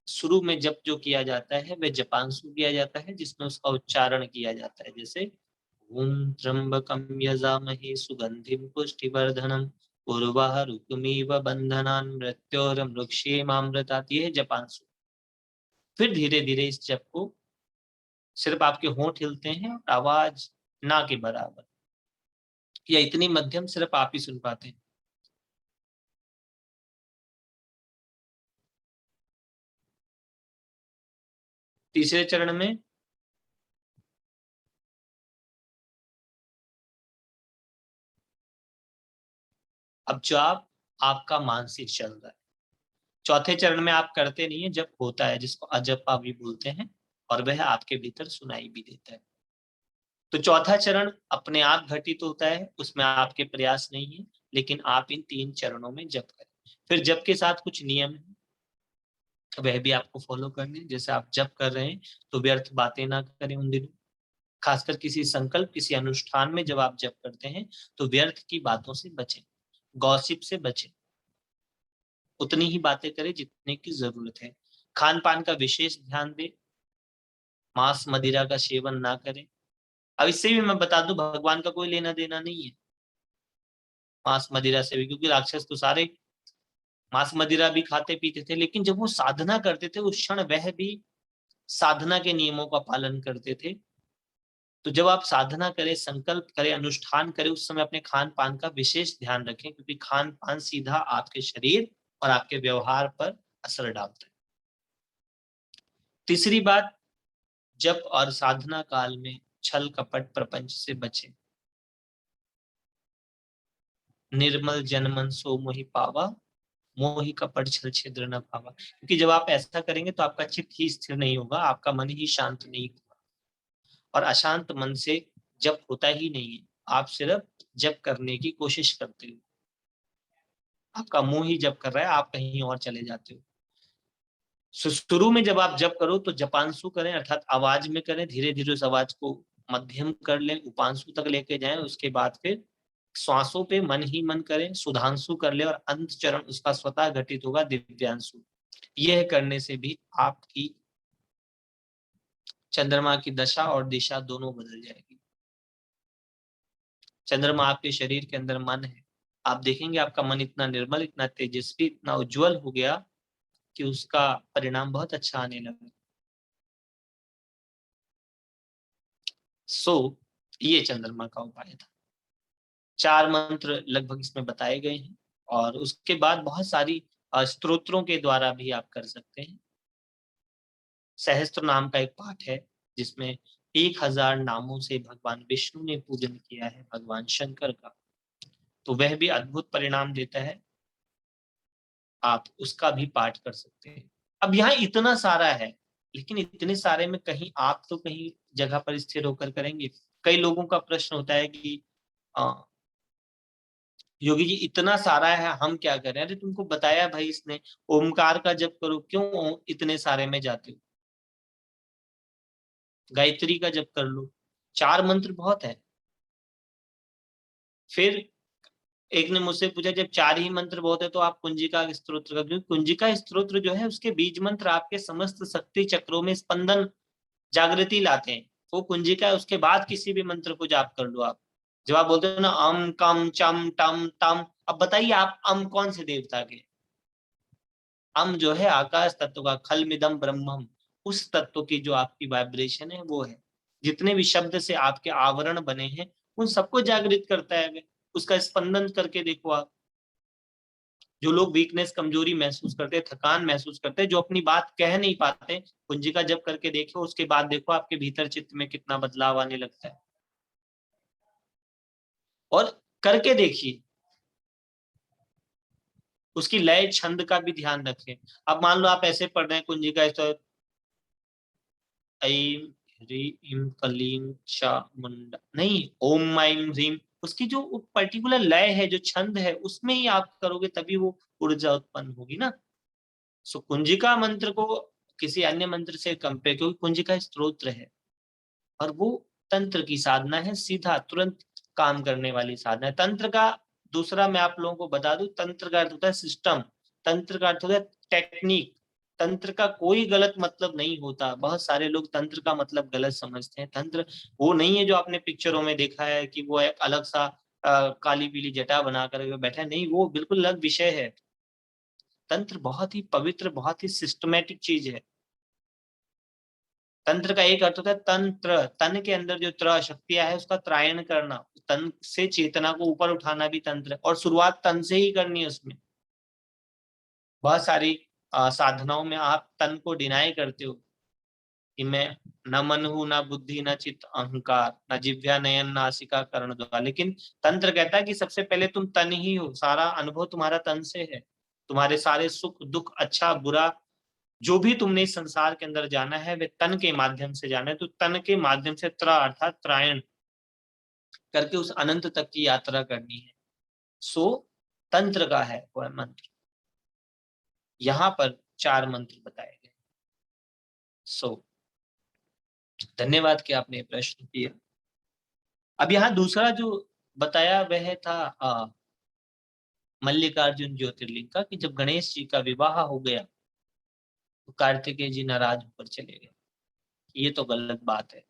शुरू में जप जो किया जाता है वह जपांशु किया जाता है, जिसमें उसका उच्चारण किया जाता है, जैसे ओम त्र्यंबकम यजामहे सुगंधिम पुष्टिवर्धनम उर्वाह रुक्मीव बंधनान मृत्योर्मुक्षीयमामृतात्। ये है जपांशु। फिर धीरे धीरे इस जप को सिर्फ आपके होंठ हिलते हैं और आवाज ना के बराबर या इतनी मध्यम सिर्फ आप ही सुन पाते हैं। तीसरे चरण में अब जाप आपका मानसिक चल रहा है। चौथे चरण में आप करते नहीं है, जब होता है, जिसको अजपा भी बोलते हैं, और वह आपके भीतर सुनाई भी देता है। तो चौथा चरण अपने आप घटित होता है, उसमें आपके प्रयास नहीं है, लेकिन आप इन 3 चरणों में जप करें। फिर जप के साथ कुछ नियम है, वह भी आपको फॉलो करने। जैसे आप जप कर रहे हैं तो व्यर्थ बातें ना करें उन दिनों। खासकर किसी संकल्प, किसी अनुष्ठान में जब आप जप करते हैं तो व्यर्थ की बातों से बचें, गॉसिप से बचें। उतनी ही बातें करें जितने की जरूरत है। खान पान का विशेष ध्यान दें, मांस मदिरा का सेवन ना करें। अब इससे भी मैं बता दूं, भगवान का कोई लेना देना नहीं है मांस मदिरा से भी, क्योंकि राक्षस तो सारे मांस मदिरा भी खाते पीते थे, लेकिन जब वो साधना करते थे उस क्षण वह भी साधना के नियमों का पालन करते थे। तो जब आप साधना करें, संकल्प करें, अनुष्ठान करें, उस समय अपने खान पान का विशेष ध्यान रखें, क्योंकि खान पान सीधा आपके शरीर और आपके व्यवहार पर असर डालता है। तीसरी बात, जप और साधना काल में छल कपट प्रपंच से बचें। निर्मल जनमन सो मोहि पावा, मोहि कपट छल छिद्र न पावा। क्योंकि जब आप ऐसा करेंगे तो आपका चित्त ही स्थिर नहीं होगा, आपका मन ही शांत नहीं होगा, और अशांत मन से जप होता ही नहीं है। आप सिर्फ जप करने की कोशिश करते हो, आपका मुंह ही जप कर रहा है, आप कहीं और चले जाते हो। शुरू में जब आप जप करो तो जपांशु करें, अर्थात आवाज में करें। धीरे धीरे उस आवाज को मध्यम कर लें, उपांशु तक लेके जाएं। उसके बाद फिर श्वासों पे मन ही मन करें, सुधांशु कर ले, और अंत चरण उसका स्वतः घटित होगा दिव्यांशु। यह करने से भी आपकी चंद्रमा की दशा और दिशा दोनों बदल जाएगी। चंद्रमा आपके शरीर के अंदर मन है। आप देखेंगे आपका मन इतना निर्मल, इतना तेजस्वी, इतना उज्जवल हो गया कि उसका परिणाम बहुत अच्छा आने लगा। ये चंद्रमा का उपाय था। 4 मंत्र लगभग इसमें बताए गए हैं, और उसके बाद बहुत सारी स्तोत्रों के द्वारा भी आप कर सकते हैं। सहस्त्र नाम का एक पाठ है, जिसमें 1000 नामों से भगवान विष्णु ने पूजन किया है भगवान शंकर का, तो वह भी अद्भुत परिणाम देता है। आप उसका भी पाठ कर सकते हैं। अब यहाँ इतना सारा है, लेकिन इतने सारे में कहीं आप तो कहीं जगह पर स्थिर होकर करेंगे। कई लोगों का प्रश्न होता है कि योगी जी इतना सारा है, हम क्या करें? अरे तुमको बताया भाई इसने, ओमकार का जप करो, क्यों इतने सारे में जाते हो? गायत्री का जप कर लो, 4 मंत्र बहुत है। फिर एक ने मुझसे पूछा, जब 4 ही मंत्र बहुत है तो आप कुंजिका स्तोत्र का, क्योंकि कुंजिका स्तोत्र जो है उसके बीज मंत्र आपके समस्त शक्ति चक्रों में स्पंदन, जागृति लाते हैं। वो कुंजिका है, उसके बाद किसी भी मंत्र को जाप कर लो आप। जब आप बोलते हो ना अम कम चम टम तम, अब बताइए आप अम कौन से देवता के? अम जो है आकाश तत्व का, खलमिदम ब्रह्मम, उस तत्व की जो आपकी वाइब्रेशन है वो है। जितने भी शब्द से आपके आवरण बने हैं उन सबको जागृत करता है वे। उसका स्पंदन करके देखो आप। जो लोग वीकनेस, कमजोरी महसूस करते हैं, थकान महसूस करते हैं, जो अपनी बात कह नहीं पाते, कुंजिका जप करके देखो, उसके बाद देखो आपके भीतर चित्त में कितना बदलाव आने लगता है। और करके देखिए, उसकी लय छंद का भी ध्यान रखें। अब मान लो आप ऐसे पढ़ रहे हैं कुंजिका, तो ऐम ह्रीम कलीम चा मुंडा, नहीं, ओम ऐम ह्रीम, उसकी जो पर्टिकुलर लय है, जो छंद है, उसमें ही आप करोगे, तभी वो ऊर्जा उत्पन्न होगी ना। सो कुंजिका मंत्र को किसी अन्य मंत्र से कंपेयर, क्योंकि कुंजिका स्तोत्र है और वो तंत्र की साधना है, सीधा तुरंत काम करने वाली साधना है। तंत्र का दूसरा मैं आप लोगों को बता दूं, तंत्र का अर्थ होता है सिस्टम, तंत्र का अर्थ होता है टेक्निक। तंत्र का कोई गलत मतलब नहीं होता। बहुत सारे लोग तंत्र का मतलब गलत समझते हैं। तंत्र वो नहीं है जो आपने पिक्चरों में देखा है कि वो एक अलग सा काली पीली जटा बना कर बैठा है, नहीं, वो बिल्कुल अलग विषय है। तंत्र बहुत ही पवित्र, बहुत ही सिस्टमेटिक चीज है। तंत्र का एक अर्थ होता है तंत्र, तन के अंदर जो त्र शक्तियां है उसका त्रायण करना, तन से चेतना को ऊपर उठाना भी तंत्र है, और शुरुआत तन से ही करनी है। उसमें बहुत सारी साधनाओं में आप तन को डिनाई करते हो कि मैं न मन हूं, न बुद्धि, न चित्त, अहंकार, न जिह्वा, नयन, नासिका, कर्ण द्वार, लेकिन तंत्र कहता है कि सबसे पहले तुम तन ही हो, सारा अनुभव तुम्हारा तन से है। तुम्हारे सारे सुख दुख, अच्छा बुरा, जो भी तुमने इस संसार के अंदर जाना है, वे तन के माध्यम से जाना है। तो तन के माध्यम से त्रा अर्थात त्रायण करके उस अनंत तक की यात्रा करनी है। सो तंत्र का है वह मंत्र। यहाँ पर 4 मंत्र बताए गए। सो धन्यवाद कि आपने ये प्रश्न किया। अब यहाँ दूसरा जो बताया वह था मल्लिकार्जुन ज्योतिर्लिंग का, कि जब गणेश जी का विवाह हो गया तो कार्तिकेय जी नाराज होकर चले गए। ये तो गलत बात है।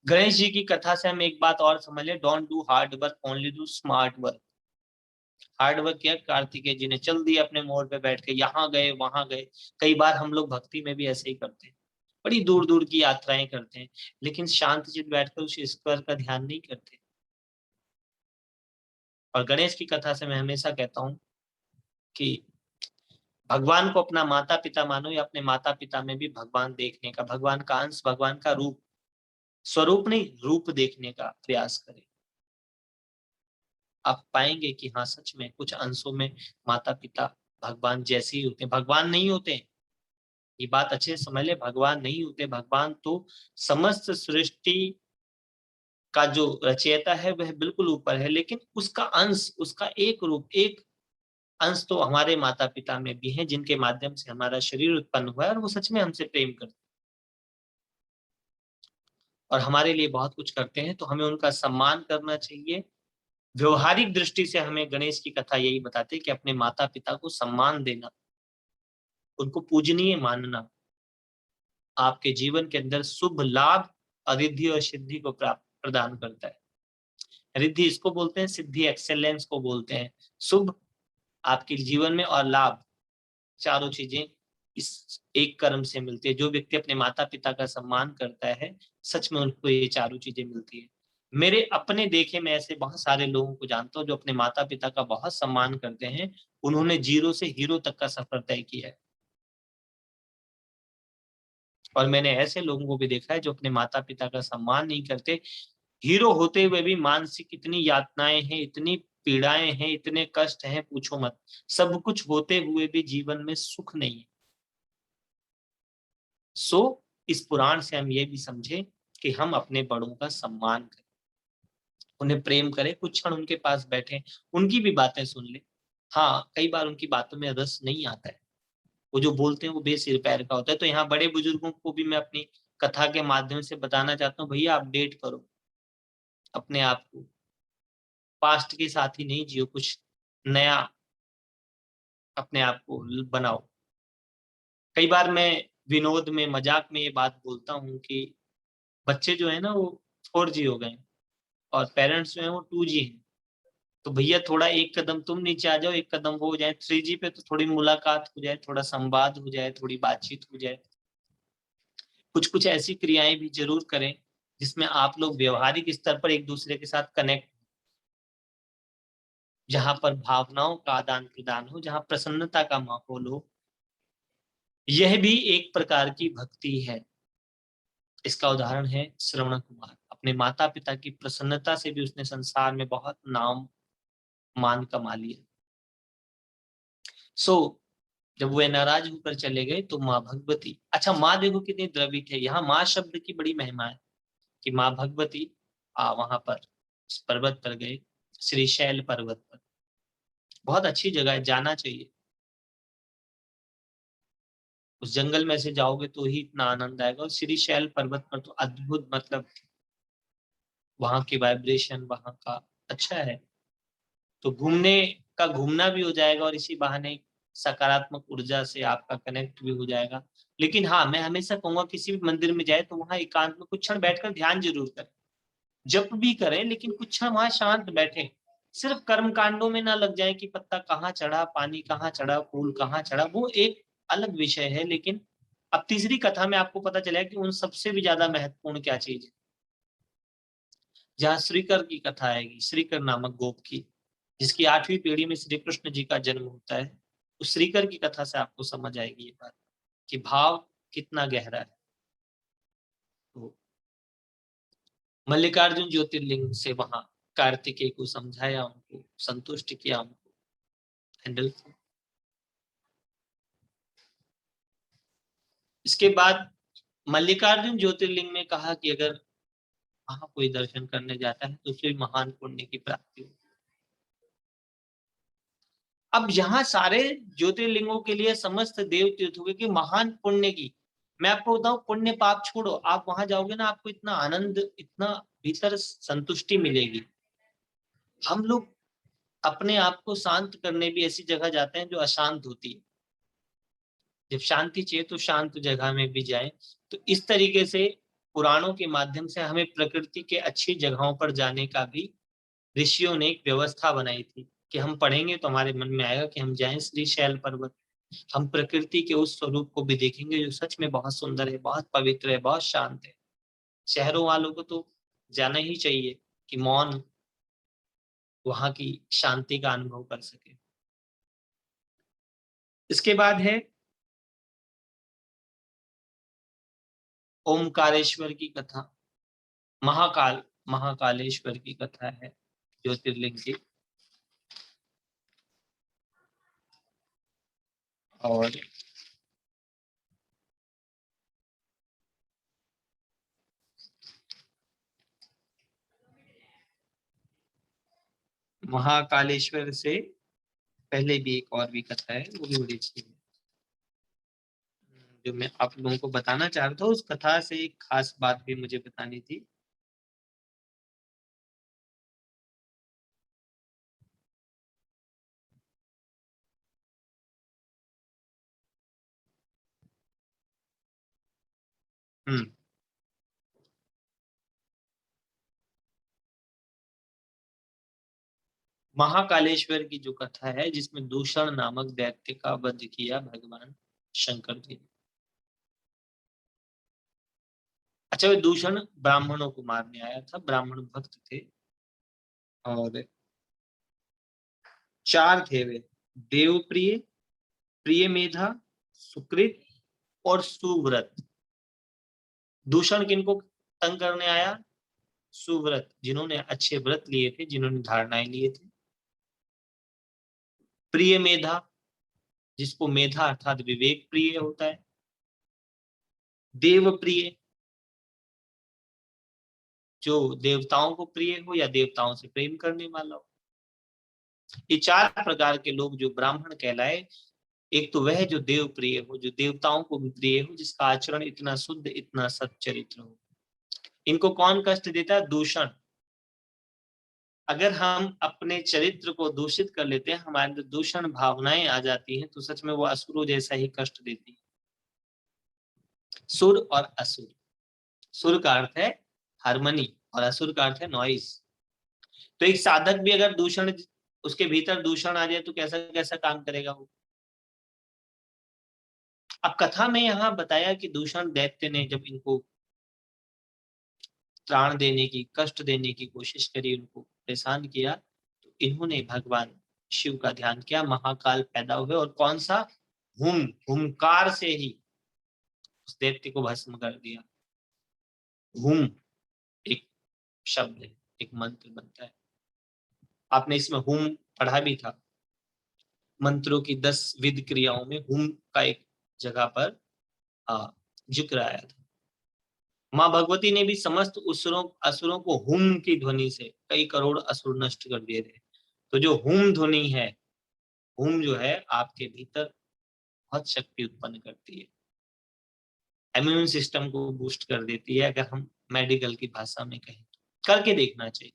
गणेश जी की कथा से हम एक बात और समझ ले, don't do hard work, only do smart work. Hard work किया कार्तिकेय जी ने, चल दिए अपने मोड़ पे बैठ के, यहाँ गए वहां गए। कई बार हम लोग भक्ति में भी ऐसे ही करते हैं, बड़ी दूर दूर की यात्राएं करते हैं, लेकिन शांत चित बैठकर उस ईश्वर का ध्यान नहीं करते। और गणेश की कथा से मैं हमेशा कहता हूँ कि भगवान को अपना माता पिता मानो, या अपने माता पिता में भी भगवान देखने का, भगवान का अंश, भगवान का रूप, स्वरूप नहीं रूप देखने का प्रयास करें। आप पाएंगे कि हाँ, सच में कुछ अंशों में माता पिता भगवान जैसे ही होते हैं। भगवान नहीं होते, ये बात अच्छे से समझ ले, भगवान नहीं होते। भगवान तो समस्त सृष्टि का जो रचयिता है वह बिल्कुल ऊपर है, लेकिन उसका अंश, उसका एक रूप, एक अंश तो हमारे माता पिता में भी है, जिनके माध्यम से हमारा शरीर उत्पन्न हुआ है, और वो सच में हमसे प्रेम करते हैं और हमारे लिए बहुत कुछ करते हैं। तो हमें उनका सम्मान करना चाहिए। व्यवहारिक दृष्टि से हमें गणेश की कथा यही बताते हैं कि अपने माता पिता को सम्मान देना, उनको पूजनीय मानना, आपके जीवन के अंदर शुभ लाभ, रिद्धि और सिद्धि को प्राप्त प्रदान करता है। रिद्धि इसको बोलते हैं, सिद्धि एक्सेलेंस को बोलते हैं। शुभ आपके जीवन में, और लाभ, चारों चीजें इस एक कर्म से मिलती है। जो व्यक्ति अपने माता पिता का सम्मान करता है, सच में उनको ये चारों चीजें मिलती है। मेरे अपने देखे में ऐसे बहुत सारे लोगों को जानता हूँ जो अपने माता पिता का बहुत सम्मान करते हैं। उन्होंने जीरो से हीरो तक का सफर तय किया है। और मैंने ऐसे लोगों को भी देखा है जो अपने माता पिता का सम्मान नहीं करते, हीरो होते हुए भी मानसिक इतनी यातनाएं हैं, इतनी पीड़ाएं हैं, इतने कष्ट हैं, पूछो मत। सब कुछ होते हुए भी जीवन में सुख नहीं है। सो इस पुराण से हम ये भी समझे कि हम अपने बड़ों का सम्मान करें, उन्हें प्रेम करें, कुछ क्षण उनके पास बैठे, उनकी भी बातें सुन ले। हाँ, कई बार उनकी बातों में रस नहीं आता है, वो जो बोलते हैं वो बेसिर पैर का होता है। तो यहाँ बड़े बुजुर्गों को भी मैं अपनी कथा के माध्यम से बताना चाहता हूँ, भैया अपडेट करो अपने आप को, पास्ट के साथ ही नहीं जियो, कुछ नया अपने आप को बनाओ। कई बार मैं विनोद में, मजाक में ये बात बोलता हूँ कि बच्चे जो है ना वो 4G हो गए, और पेरेंट्स जो है वो 2G हैं। तो भैया थोड़ा एक कदम तुम नीचे आ जाओ, एक कदम वो हो जाए 3G पे, तो थोड़ी मुलाकात हो जाए, थोड़ा संवाद हो जाए, थोड़ी बातचीत हो जाए। कुछ कुछ ऐसी क्रियाएं भी जरूर करें जिसमें आप लोग व्यवहारिक स्तर पर एक दूसरे के साथ कनेक्ट। जहां पर भावनाओं का आदान प्रदान हो, जहां प्रसन्नता का माहौल हो, यह भी एक प्रकार की भक्ति है। इसका उदाहरण है श्रवण कुमार। अपने माता पिता की प्रसन्नता से भी उसने संसार में बहुत नाम मान कमा लिया। सो जब वे नाराज होकर चले गए तो माँ भगवती, अच्छा माँ देखो कितनी द्रवित है, यहाँ माँ शब्द की बड़ी महिमा है कि माँ भगवती वहां पर उस पर्वत पर गए, श्रीशैल पर्वत पर। बहुत अच्छी जगह है, जाना चाहिए। उस जंगल में से जाओगे तो ही इतना आनंद आएगा। और श्रीशैल पर्वत पर तो अद्भुत, मतलब वहां की वाइब्रेशन वहां का अच्छा है। तो घूमने का घूमना भी हो जाएगा और इसी बहाने सकारात्मक ऊर्जा से आपका कनेक्ट भी हो जाएगा। लेकिन हाँ, मैं हमेशा कहूंगा किसी भी मंदिर में जाए तो वहां एकांत में कुछ क्षण बैठकर ध्यान जरूर करें, जप भी करें, लेकिन कुछ क्षण वहां शांत बैठे। सिर्फ कर्म कांडों में ना लग जाए कि पत्ता कहाँ चढ़ा, पानी कहाँ चढ़ा, फूल कहाँ चढ़ा, वो एक अलग विषय है। लेकिन अब तीसरी कथा में आपको पता चला कि उन सबसे भी ज्यादा महत्वपूर्ण क्या चीज है। जहाँ श्रीकर की कथा आएगी, श्रीकर नामक गोप की, जिसकी 8वीं पीढ़ी में श्री कृष्ण जी का जन्म होता है, उस श्रीकर की कथा से आपको समझ आएगी ये बात कि भाव कितना गहरा है। तो मल्लिकार्जुन ज्योतिर्लिंग से वहां कार्तिकेय को समझाया, उनको संतुष्ट किया, उनको हैंडल किया। इसके बाद मल्लिकार्जुन ज्योतिर्लिंग में कहा कि अगर वहां कोई दर्शन करने जाता है तो उसे महान पुण्य की प्राप्ति हो। अब यहाँ सारे ज्योतिर्लिंगों के लिए, समस्त देव तीर्थों के महान पुण्य की, मैं आपको बताऊं, पुण्य पाप छोड़ो, आप वहां जाओगे ना, आपको इतना आनंद, इतना भीतर संतुष्टि मिलेगी। हम लोग अपने आप को शांत करने भी ऐसी जगह जाते हैं जो अशांत होती है। जब शांति चाहिए तो शांत जगह में भी जाएं। तो इस तरीके से पुराणों के माध्यम से हमें प्रकृति के अच्छी जगहों पर जाने का भी ऋषियों ने एक व्यवस्था बनाई थी कि हम पढ़ेंगे तो हमारे मन में आएगा कि हम जाएं श्री शैल पर्वत। हम प्रकृति के उस स्वरूप को भी देखेंगे जो सच में बहुत सुंदर है, बहुत पवित्र है, बहुत शांत है। शहरों वालों को तो जाना ही चाहिए कि मौन, वहां की शांति का अनुभव कर सके। इसके बाद है ओमकारेश्वर की कथा। महाकालेश्वर की कथा है ज्योतिर्लिंग की। और महाकालेश्वर से पहले भी एक और भी कथा है, वो भी बड़ी अच्छी है, जो मैं आप लोगों को बताना चाह रहा था। उस कथा से एक खास बात भी मुझे बतानी थी। हम्म महाकालेश्वर की जो कथा है, जिसमें दूषण नामक दैत्य का वध किया भगवान शंकर जी ने। अच्छा, वे दूषण ब्राह्मणों को मारने आया था, ब्राह्मण भक्त थे। और 4 थे वे, देवप्रिय, प्रिय मेधा, सुकृत और सुव्रत। दूषण किनको तंग करने आया? सुव्रत, जिन्होंने अच्छे व्रत लिए थे, जिन्होंने धारणाएं लिए थे। प्रिय मेधा, जिसको मेधा अर्थात विवेक प्रिय होता है। देव प्रिय, जो देवताओं को प्रिय हो या देवताओं से प्रेम करने वाला हो। ये 4 प्रकार के लोग जो ब्राह्मण कहलाए। एक तो वह जो देव प्रिय हो, जो देवताओं को भी प्रिय हो, जिसका आचरण इतना शुद्ध, इतना सच्चरित्र हो। इनको कौन कष्ट देता है? दूषण। अगर हम अपने चरित्र को दूषित कर लेते हैं, हमारे अंदर दूषण भावनाएं आ जाती हैं, तो सच में वो असुरों जैसा ही कष्ट देती है। सुर और असुर, सुर का अर्थ है हारमोनी और असुर का अर्थ है नॉइस। तो एक साधक भी अगर दूषण, उसके भीतर दूषण आ जाए तो कैसा कैसा काम करेगा वो। अब कथा में यहाँ बताया कि दूषण दैत्य ने जब इनको त्राण देने की, कष्ट देने की कोशिश करी, उनको परेशान किया, तो इन्होंने भगवान शिव का ध्यान किया, महाकाल पैदा हुए और कौन सा, हुंकार से ही उस दैत्य को भस्म कर दिया। हुम एक शब्द है, एक मंत्र बनता है। आपने इसमें हुम पढ़ा भी था। मंत्रों की 10 विध क्रियाओं में हुम का एक जगह पर जिक्र आया था। माँ भगवती ने भी समस्त असुरों को हुम की ध्वनि से कई करोड़ असुर नष्ट कर दिए थे। तो जो हुम ध्वनि है, हुम जो है आपके भीतर बहुत शक्ति उत्पन्न करती है, इम्यून सिस्टम को बूस्ट कर देती है। अगर हम मेडिकल की भाषा में कहें, करके देखना चाहिए।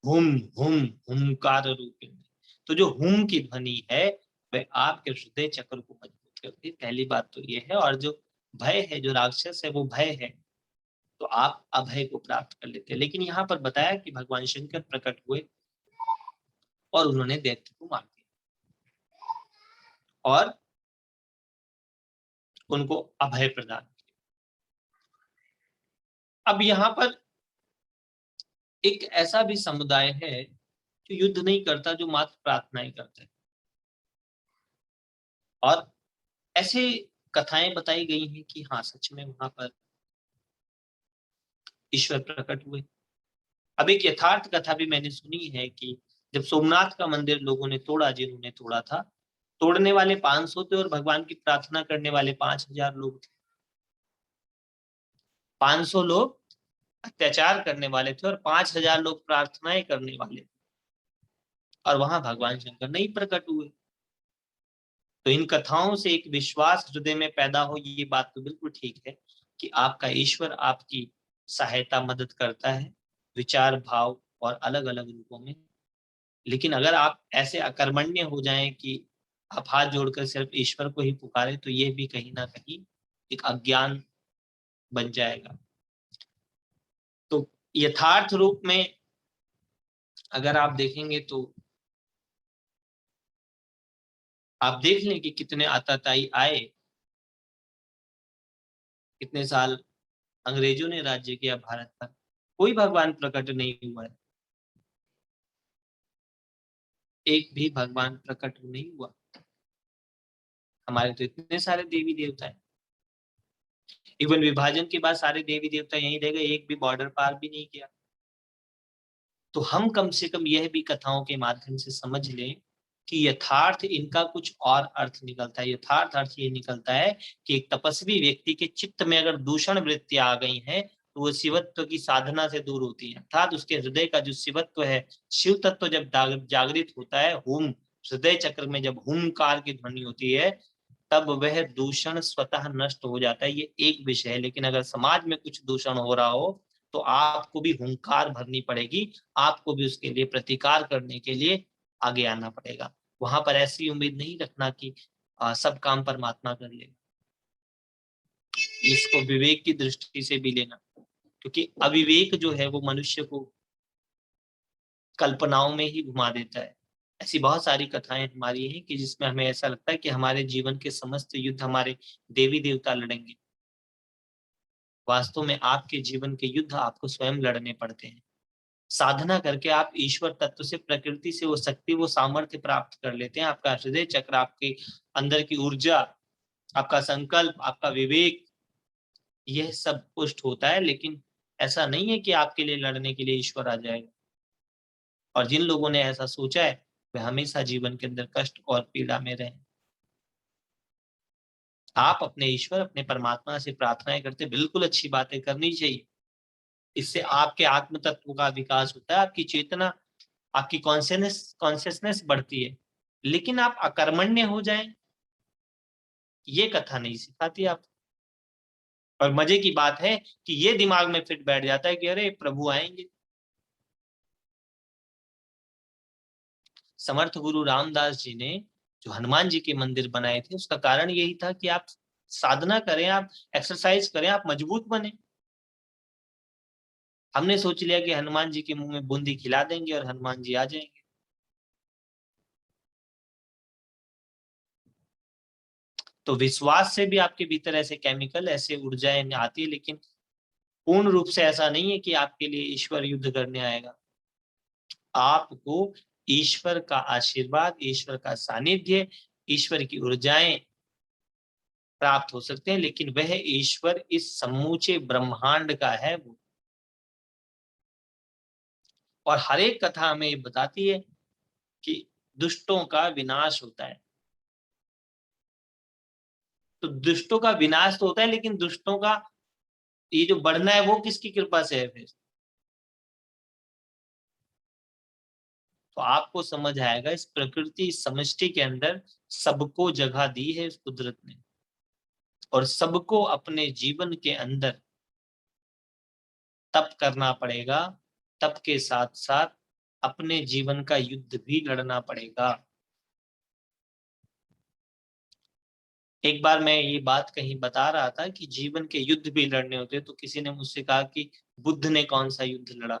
हुम हुम हुंकार रूपिणी। तो जो हुम की ध्वनि है वह आपके हृदय चक्र को मजबूत करती है। पहली बात तो ये है। और जो भय है, जो राक्षस है, वो भय है, तो आप अभय को प्राप्त कर लेते हैं। लेकिन यहाँ पर बताया कि भगवान शंकर प्रकट हुए और उन्होंने दैत्य को मार दिया और उनको अभय प्रदान किया। अब यहाँ पर एक ऐसा भी समुदाय है जो युद्ध नहीं करता, जो मात्र प्रार्थनाएं करता है। और ऐसे कथाएं बताई गई हैं कि हाँ, सच में वहां पर ईश्वर प्रकट हुए। अब एक यथार्थ कथा भी मैंने सुनी है कि जब सोमनाथ का मंदिर लोगों ने तोड़ा, जिन्होंने तोड़ा था, तोड़ने वाले 500 थे और भगवान की प्रार्थना करने वाले 5000 लोग थे। 500 लोग अत्याचार करने वाले थे और 5000 लोग प्रार्थनाएं करने वाले थे, और वहां भगवान शंकर नहीं प्रकट हुए। तो इन कथाओं से एक विश्वास हृदय में पैदा हो, ये बात तो बिल्कुल ठीक है कि आपका ईश्वर आपकी सहायता मदद करता है, विचार भाव और अलग अलग रूपों में। लेकिन अगर आप ऐसे अकर्मण्य हो जाएं कि आप हाथ जोड़कर सिर्फ ईश्वर को ही पुकारे, तो ये भी कहीं ना कहीं एक अज्ञान बन जाएगा। तो यथार्थ रूप में अगर आप देखेंगे तो आप देख लें कि कितने आताताई आए, कितने साल अंग्रेजों ने राज्य किया भारत पर, कोई भगवान प्रकट नहीं हुआ है, एक भी भगवान प्रकट नहीं हुआ। हमारे तो इतने सारे देवी देवता है, इवन विभाजन के बाद सारे देवी देवता यहीं रह गए, एक भी बॉर्डर पार भी नहीं किया। तो हम कम से कम यह भी कथाओं के माध्यम से समझ लें कि यथार्थ इनका कुछ और अर्थ निकलता है। यथार्थ अर्थ ये निकलता है कि एक तपस्वी व्यक्ति के चित्त में अगर दूषण वृत्तियां आ गई हैं, तो वो शिवत्व की साधना से दूर होती है। अर्थात उसके हृदय का जो शिवत्व है, शिव तत्व जब जागृत होता है, हुम हृदय चक्र में जब हुंकार की ध्वनि होती है, तब वह दूषण स्वतः नष्ट हो जाता है। ये एक विषय है। लेकिन अगर समाज में कुछ दूषण हो रहा हो, तो आपको भी हुंकार भरनी पड़ेगी, आपको भी उसके लिए प्रतिकार करने के लिए आगे आना पड़ेगा। वहां पर ऐसी उम्मीद नहीं रखना कि सब काम परमात्मा कर लेगा। इसको विवेक की दृष्टि से भी लेना, क्योंकि अविवेक जो है वो मनुष्य को कल्पनाओं में ही घुमा देता है। ऐसी बहुत सारी कथाएं हमारी हैं कि जिसमें हमें ऐसा लगता है कि हमारे जीवन के समस्त युद्ध हमारे देवी देवता लड़ेंगे। वास्तव में आपके जीवन के युद्ध आपको स्वयं लड़ने पड़ते हैं। साधना करके आप ईश्वर तत्व से, प्रकृति से वो शक्ति, वो सामर्थ्य प्राप्त कर लेते हैं। आपका हृदय चक्र, आपके अंदर की ऊर्जा, आपका संकल्प, आपका विवेक, यह सब पुष्ट होता है। लेकिन ऐसा नहीं है कि आपके लिए लड़ने के लिए ईश्वर आ जाएगा। और जिन लोगों ने ऐसा सोचा है, वे हमेशा जीवन के अंदर कष्ट और पीड़ा में रहे। आप अपने ईश्वर, अपने परमात्मा से प्रार्थनाएं करते, बिल्कुल अच्छी बातें करनी चाहिए। इससे आपके आत्म तत्व का विकास होता है, आपकी चेतना, आपकी कॉन्शियसनेस बढ़ती है। लेकिन आप अकर्मण्य हो जाएं, ये कथा नहीं सिखाती आप। और मजे की बात है कि ये दिमाग में फिट बैठ जाता है कि अरे प्रभु आएंगे। समर्थ गुरु रामदास जी ने जो हनुमान जी के मंदिर बनाए थे, उसका कारण यही था कि आप साधना करें, आप एक्सरसाइज करें, आप मजबूत बने। हमने सोच लिया कि हनुमान जी के मुंह में बूंदी खिला देंगे और हनुमान जी आ जाएंगे। तो विश्वास से भी आपके भीतर ऐसे केमिकल, ऐसे ऊर्जाएं आती है, लेकिन पूर्ण रूप से ऐसा नहीं है कि आपके लिए ईश्वर युद्ध करने आएगा। आपको ईश्वर का आशीर्वाद, ईश्वर का सानिध्य, ईश्वर की ऊर्जाएं प्राप्त हो सकते हैं, लेकिन वह ईश्वर इस समूचे ब्रह्मांड का है वो। और हर एक कथा हमें ये बताती है कि दुष्टों का विनाश होता है। तो दुष्टों का विनाश तो होता है, लेकिन दुष्टों का ये जो बढ़ना है वो किसकी कृपा से है फिर? तो आपको समझ आएगा, इस प्रकृति, इस समष्टि के अंदर सबको जगह दी है इस कुदरत ने, और सबको अपने जीवन के अंदर तप करना पड़ेगा। तप के साथ साथ अपने जीवन का युद्ध भी लड़ना पड़ेगा। एक बार मैं ये बात कहीं बता रहा था कि जीवन के युद्ध भी लड़ने होते हैं, तो किसी ने मुझसे कहा कि बुद्ध ने कौन सा युद्ध लड़ा?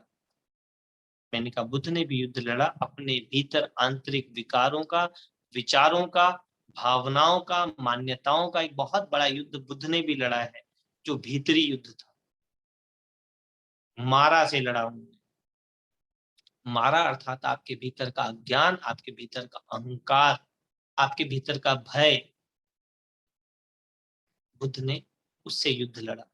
मैंने कहा बुद्ध ने भी युद्ध लड़ा, अपने भीतर आंतरिक विकारों का, विचारों का, भावनाओं का, मान्यताओं का एक बहुत बड़ा युद्ध बुद्ध ने भी लड़ा है, जो भीतरी युद्ध था। मारा से लड़ा उन्होंने। मारा अर्थात आपके भीतर का अज्ञान, आपके भीतर का अहंकार, आपके भीतर का भय। बुद्ध ने उससे युद्ध लड़ा।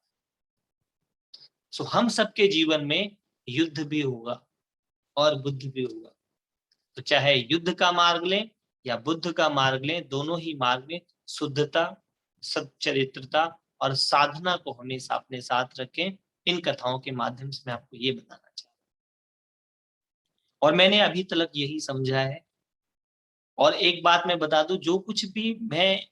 सो हम सबके जीवन में युद्ध भी होगा और बुद्ध भी होगा। तो चाहे युद्ध का मार्ग लें या बुद्ध का मार्ग लें, दोनों ही मार्ग में शुद्धता, सच्चरित्रता और साधना को हमेशा अपने साथ रखें। इन कथाओं के माध्यम से मैं आपको ये बताना चाहता हूं, और मैंने अभी तक यही समझा है। और एक बात मैं बता दूं, जो कुछ भी मैं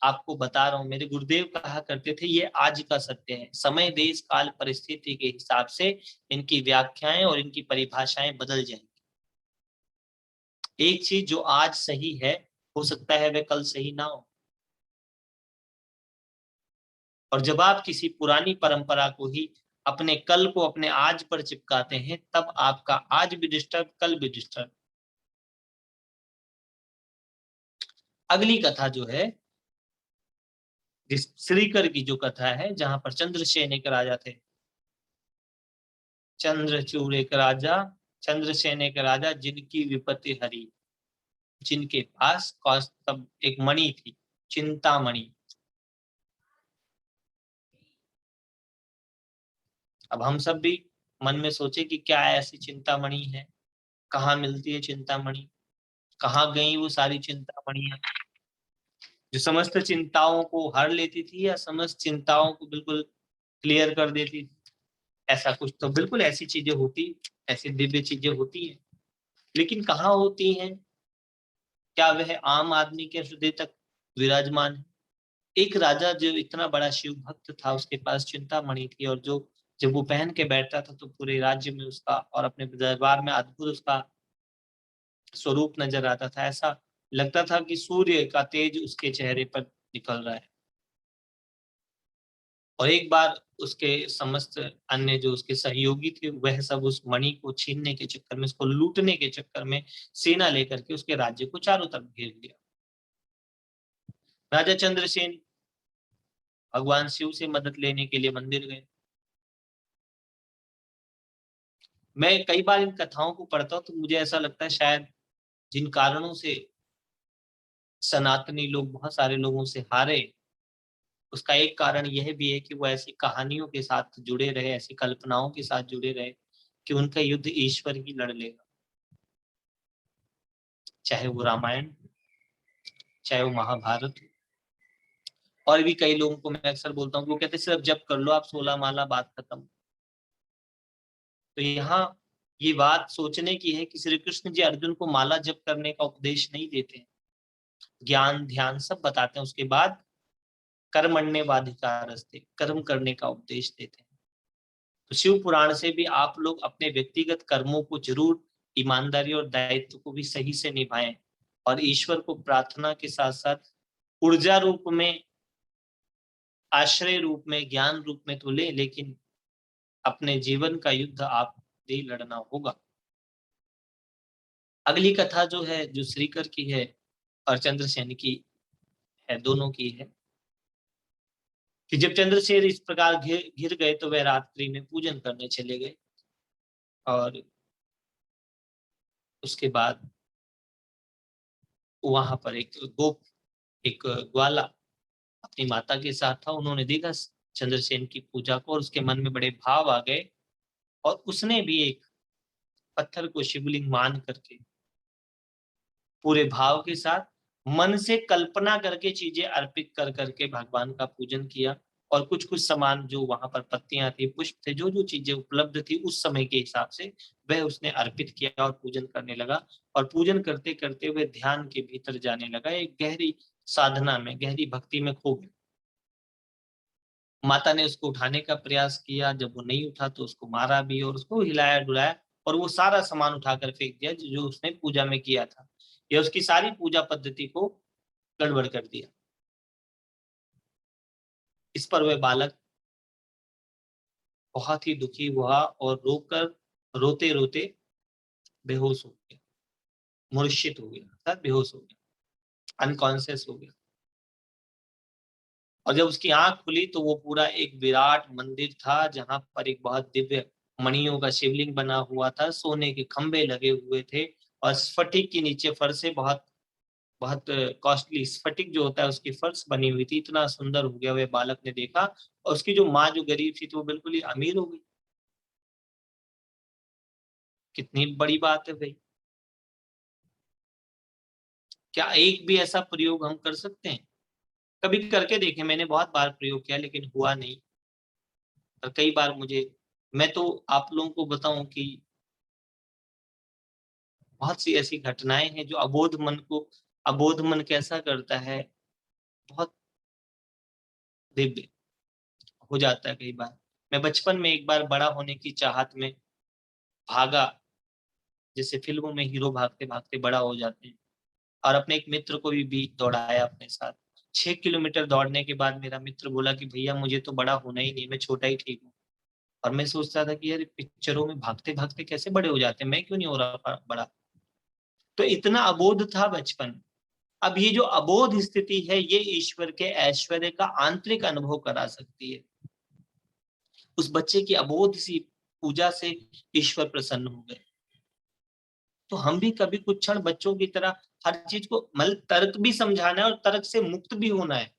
आपको बता रहा हूं, मेरे गुरुदेव कहा करते थे, ये आज का सत्य है। समय, देश, काल, परिस्थिति के हिसाब से इनकी व्याख्याएं और इनकी परिभाषाएं बदल जाएंगी। एक चीज जो आज सही है, हो सकता है वह कल सही ना हो। और जब आप किसी पुरानी परंपरा को ही अपने कल को अपने आज पर चिपकाते हैं, तब आपका आज भी डिस्टर्ब, कल भी डिस्टर्ब। अगली कथा जो है, जिस श्रीकर की जो कथा है, जहां पर चंद्रसेन एक राजा थे। चंद्रचूड़ एक राजा, चंद्रसेन एक राजा, जिनकी विपत्ति हरी, जिनके पास कौस्तभ एक मणि थी, चिंतामणि। अब हम सब भी मन में सोचे कि क्या ऐसी चिंतामणि है, कहाँ मिलती है चिंतामणि, कहाँ गई वो सारी चिंतामणियां जो समस्त चिंताओं को हर लेती थी, या समस्त चिंताओं को बिल्कुल क्लियर कर देती थी। ऐसा कुछ तो बिल्कुल ऐसी चीजें होती, ऐसी दिव्य चीजें होती हैं, लेकिन कहाँ होती हैं? क्या वह आम आदमी के हृदय तक विराजमान है? एक राजा जो इतना बड़ा शिव भक्त था, उसके पास चिंतामणि थी, और जो जब वो पहन के बैठता था तो पूरे राज्य में उसका और अपने दरबार में अद्भुत उसका स्वरूप नजर आता था। ऐसा लगता था कि सूर्य का तेज उसके चेहरे पर निकल रहा है। और एक बार उसके समस्त अन्य जो उसके सहयोगी थे, वह सब उस मणि को छीनने के चक्कर में, उसको लूटने के चक्कर में सेना लेकर के उसके राज्य को चारों तरफ घेर लिया। राजा चंद्रसेन भगवान शिव से मदद लेने के लिए मंदिर गए। मैं कई बार इन कथाओं को पढ़ता हूँ तो मुझे ऐसा लगता है, शायद जिन कारणों से सनातनी लोग बहुत सारे लोगों से हारे, उसका एक कारण यह भी है कि वो ऐसी कहानियों के साथ जुड़े रहे, ऐसी कल्पनाओं के साथ जुड़े रहे कि उनका युद्ध ईश्वर ही लड़ लेगा। चाहे वो रामायण, चाहे वो महाभारत। और भी कई लोगों को मैं अक्सर बोलता हूँ, वो कहते हैं सिर्फ जप कर लो आप 16 माला, बात खत्म। तो यहाँ ये बात सोचने की है कि श्री कृष्ण जी अर्जुन को माला जप करने का उपदेश नहीं देते हैं, ज्ञान ध्यान सब बताते हैं, उसके बाद कर्मण्येवाधिकारस्ते, कर्म करने का उपदेश देते हैं। तो शिव पुराण से भी आप लोग अपने व्यक्तिगत कर्मों को जरूर ईमानदारी और दायित्व को भी सही से निभाएं, और ईश्वर को प्रार्थना के साथ साथ ऊर्जा रूप में, आश्रय रूप में, ज्ञान रूप में तो ले, लेकिन अपने जीवन का युद्ध आप ही लड़ना होगा। अगली कथा जो है, जो श्रीकर की है और चंद्रसेन की है, दोनों की है, कि जब चंद्रसेन इस प्रकार घिर गए तो वह रात्रि में पूजन करने चले गए। और उसके बाद वहां पर एक ग्वाला अपनी माता के साथ था। उन्होंने देखा चंद्रसेन की पूजा को और उसके मन में बड़े भाव आ गए और उसने भी एक पत्थर को शिवलिंग मान करके पूरे भाव के साथ मन से कल्पना करके चीजें अर्पित कर करके भगवान का पूजन किया। और कुछ कुछ सामान जो वहां पर पत्तियां थी, पुष्प थे, जो जो चीजें उपलब्ध थी उस समय के हिसाब से वह उसने अर्पित किया और पूजन करने लगा। और पूजन करते करते वह ध्यान के भीतर जाने लगा, एक गहरी साधना में, गहरी भक्ति में खो गया। माता ने उसको उठाने का प्रयास किया, जब वो नहीं उठा तो उसको मारा भी और उसको हिलाया डुलाया और वो सारा सामान उठाकर फेंक दिया जो उसने पूजा में किया था। या उसकी सारी पूजा पद्धति को गड़बड़ कर दिया। इस पर वह बालक बहुत ही दुखी हुआ और रोकर रोते रोते बेहोश हो गया, मूर्छित हो गया, अर्थात बेहोश हो गया, अनकॉन्शियस हो गया। और जब उसकी आंख खुली तो वो पूरा एक विराट मंदिर था, जहां पर एक बहुत दिव्य मणियों का शिवलिंग बना हुआ था, सोने के खंभे लगे हुए थे और स्फटिक के नीचे फर्शें बहुत बहुत कॉस्टली स्फटिक जो होता है उसकी फर्श बनी हुई थी। इतना सुंदर हो गया वह बालक ने देखा। और उसकी जो माँ जो गरीब थी तो वो बिल्कुल ही अमीर हो गई। कितनी बड़ी बात है भाई। क्या एक भी ऐसा प्रयोग हम कर सकते हैं? कभी करके देखे, मैंने बहुत बार प्रयोग किया लेकिन हुआ नहीं। और कई बार मैं तो आप लोगों को बताऊं कि बहुत सी ऐसी घटनाएं हैं जो अबोध मन कैसा करता है, बहुत दिव्य हो जाता है कई बार। मैं बचपन में एक बार बड़ा होने की चाहत में भागा, जैसे फिल्मों में हीरो भागते भागते बड़ा हो जाते हैं, और अपने एक मित्र को भी दौड़ाया अपने साथ। 6 किलोमीटर दौड़ने के बाद मेरा मित्र बोला कि भैया मुझे तो बड़ा होना ही नहीं, मैं छोटा ही ठीक हूँ। और मैं सोचता था कि यार पिक्चरों में भागते भागते कैसे बड़े हो जाते हैं, मैं क्यों नहीं हो रहा बड़ा। तो इतना अबोध था बचपन। अब ये जो अबोध स्थिति है ये ईश्वर के ऐश्वर्य का आंतरिक अनुभव करा सकती है। उस बच्चे की अबोध सी पूजा से ईश्वर प्रसन्न हो गए। तो हम भी कभी कुछ क्षण बच्चों की तरह हर चीज को मतलब तर्क भी समझाना है और तर्क से मुक्त भी होना है।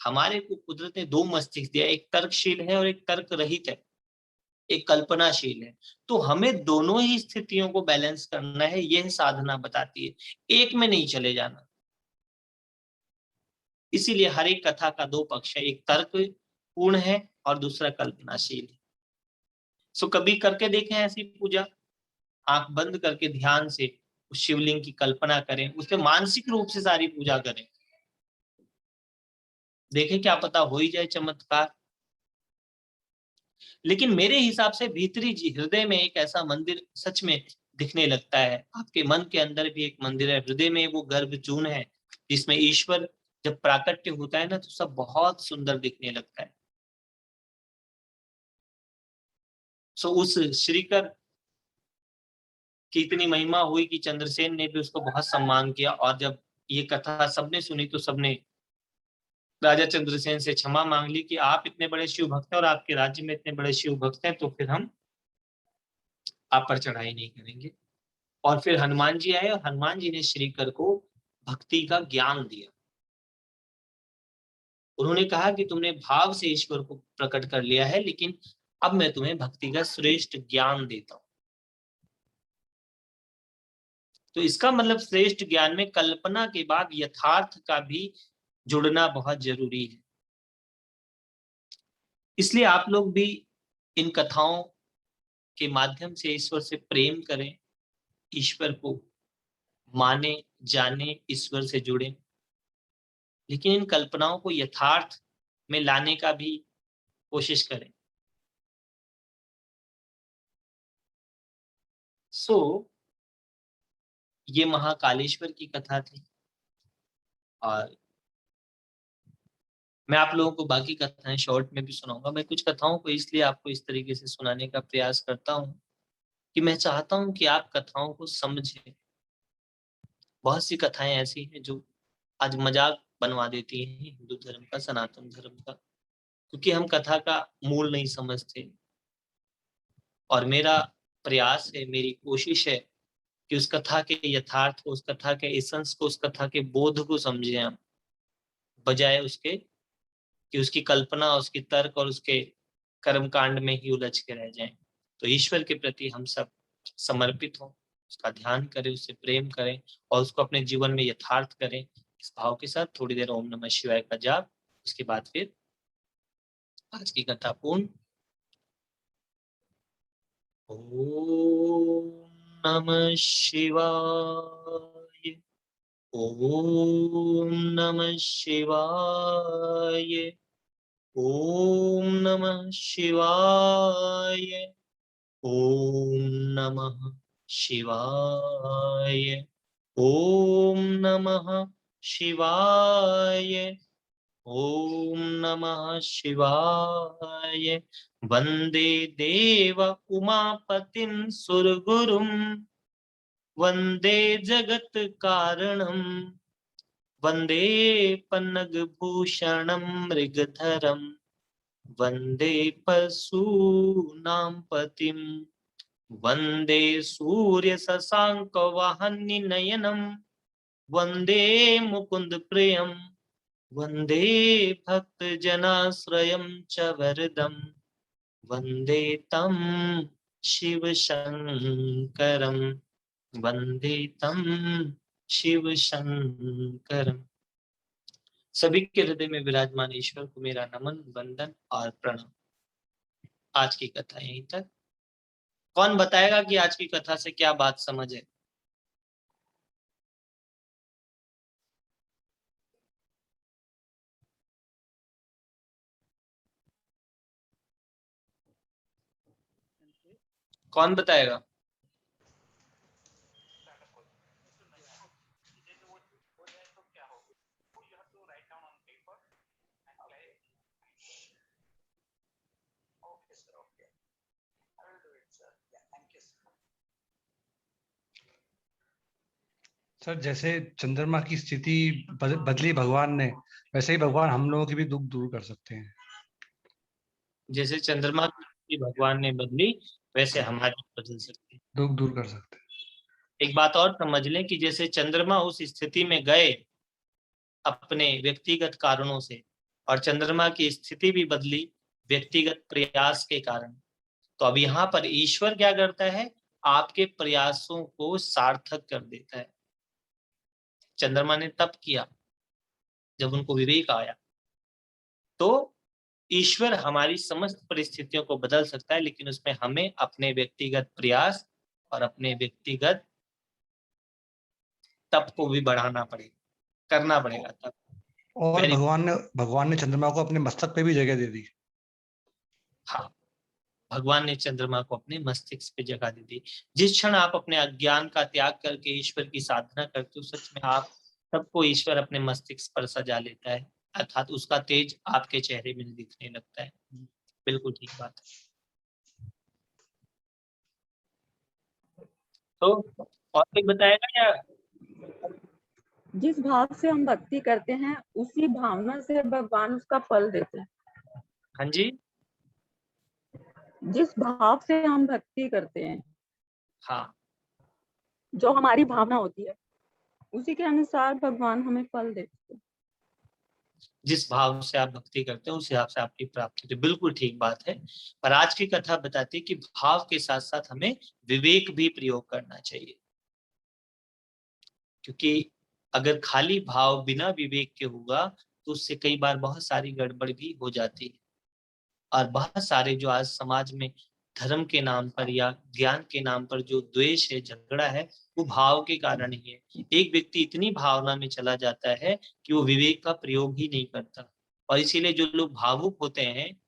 हमारे को कुदरत ने दो मस्तिष्क दिया, एक तर्कशील है और एक तर्क रहित है, एक कल्पनाशील है। तो हमें दोनों ही स्थितियों को बैलेंस करना है, यह साधना बताती है, एक में नहीं चले जाना। इसीलिए हर एक कथा का दो पक्ष है, एक तर्क पूर्ण है और दूसरा कल्पनाशील है। सो कभी करके देखें ऐसी पूजा, आंख बंद करके ध्यान से उस शिवलिंग की कल्पना करें, उससे मानसिक रूप से सारी पूजा करें, देखें क्या पता हो ही जाए चमत्कार। लेकिन मेरे हिसाब से भीतरी जी हृदय में एक ऐसा मंदिर सच में दिखने लगता है। आपके मन के अंदर भी एक मंदिर है, हृदय में वो गर्भ जून है जिसमें ईश्वर जब प्राकट्य होता है ना तो सब बहुत सुंदर दिखने लगता है। सो उस श्रीकर की इतनी महिमा हुई कि चंद्रसेन ने भी उसको बहुत सम्मान किया। और जब ये कथा सबने सुनी तो सबने राजा चंद्रसेन से क्षमा मांग ली कि आप इतने बड़े शिव भक्त हैं और आपके राज्य में इतने बड़े शिव भक्त हैं, तो फिर हम आप पर चढ़ाई नहीं करेंगे। और फिर हनुमान जी आए और हनुमान जी ने श्रीकर को भक्ति का ज्ञान दिया। उन्होंने कहा कि तुमने भाव से ईश्वर को प्रकट कर लिया है, लेकिन अब मैं तुम्हें भक्ति का श्रेष्ठ ज्ञान देता हूं। तो इसका मतलब श्रेष्ठ ज्ञान में कल्पना के बाद यथार्थ का भी जुड़ना बहुत जरूरी है। इसलिए आप लोग भी इन कथाओं के माध्यम से ईश्वर से प्रेम करें, ईश्वर को माने, जाने, ईश्वर से जुड़े, लेकिन इन कल्पनाओं को यथार्थ में लाने का भी कोशिश करें। सो ये महाकालेश्वर की कथा थी। और मैं आप लोगों को बाकी कथाएं शॉर्ट में भी सुनाऊंगा। मैं कुछ कथाओं को इसलिए आपको इस तरीके से सुनाने का प्रयास करता हूँ कि मैं चाहता हूँ कि आप कथाओं को समझें। बहुत सी कथाएं ऐसी हैं जो आज मजाक बनवा देती हैं हिंदू धर्म का, सनातन धर्म का, क्योंकि हम कथा का मूल नहीं समझते। और मेरा प्रयास है, मेरी कोशिश है कि उस कथा के यथार्थ को, उस कथा के एसेंस को, उस कथा के बोध को समझे हम, बजाय उसके कि उसकी कल्पना, उसकी तर्क और उसके कर्म कांड में ही उलझ के रह जाएं। तो ईश्वर के प्रति हम सब समर्पित हों, उसका ध्यान करें, उससे प्रेम करें और उसको अपने जीवन में यथार्थ करें। इस भाव के साथ थोड़ी देर ओम नमः शिवाय का जाप, उसके बाद फिर आज की कथा पूर्ण। ओम नमः शिवाय, ओम नमः शिवाय, ओम नमः शिवाय, ओम नमः शिवाय, ओम नमः शिवाय, ओम नमः शिवाय। वंदे देव उमापतिं सुरगुरुं, वंदे जगत कारणं, वंदे पन्नगभूषणं मृगधरं, वंदे पशूनां पतिं, वंदे सूर्य शशांक वाहननयनं, वंदे मुकुंद प्रियं, वंदे भक्तजनाश्रयं च वरदं, वंदे तं शिव शंकरं, वंदे तं शिव शंकरं। सभी के हृदय में विराजमान ईश्वर को मेरा नमन, वंदन और प्रणाम। आज की कथा यहीं तक। कौन बताएगा कि आज की कथा से क्या बात समझ है? कौन बताएगा? सर, जैसे चंद्रमा की स्थिति बदली भगवान ने, वैसे ही भगवान हम लोगों की भी दुख दूर कर सकते हैं। जैसे चंद्रमा की भगवान ने बदली, वैसे हमारी बदल सकती है। दुख दूर कर सकते हैं। एक बात और समझ लें कि जैसे चंद्रमा उस स्थिति में गए अपने व्यक्तिगत कारणों से, और चंद्रमा की स्थिति भी बदली व्यक्तिगत प्रयास के कारण, तो अब यहाँ पर ईश्वर क्या करता है? आपके प्रयासों को सार्थक कर देता है। चंद्रमा ने तप किया जब उनको विवेक आया, तो ईश्वर हमारी समस्त परिस्थितियों को बदल सकता है, लेकिन उसमें हमें अपने व्यक्तिगत प्रयास और अपने व्यक्तिगत तप को भी बढ़ाना पड़ेगा, करना पड़ेगा तब। और वेरी, भगवान ने चंद्रमा को अपने मस्तक पे भी जगह दे दी। हाँ, भगवान ने चंद्रमा को अपने मस्तिष्क पे जगह दे दी। जिस क्षण आप अपने अज्ञान का त्याग करके ईश्वर की साधना करते हो, सच में आप सबको ईश्वर अपने मस्तिष्क पर सजा लेता है, अर्थात उसका तेज आपके चेहरे में दिखने लगता है। बिल्कुल ठीक बात है। तो और कोई बताएगा या? जिस भाव से हम भक्ति करते हैं उसी भावना से भगवान उसका फल देते हैं। हाँ जी, जिस भाव से हम भक्ति करते हैं, हाँ, जो हमारी भावना होती है, उसी के अनुसार भगवान हमें फल देते हैं। जिस भाव से आप भक्ति करते हैं उस हिसाब से आपकी प्राप्ति होती है। बिल्कुल ठीक बात है। पर आज की कथा बताती है कि भाव के साथ साथ हमें विवेक भी प्रयोग करना चाहिए, क्योंकि अगर खाली भाव बिना विवेक के होगा तो उससे कई बार बहुत सारी गड़बड़ भी हो जाती है। और बहुत सारे जो आज समाज में धर्म के नाम पर या ज्ञान के नाम पर जो द्वेष है, झगड़ा है, वो भाव के कारण ही है। एक व्यक्ति इतनी भावना में चला जाता है कि वो विवेक का प्रयोग ही नहीं करता, और इसीलिए जो लोग भावुक होते हैं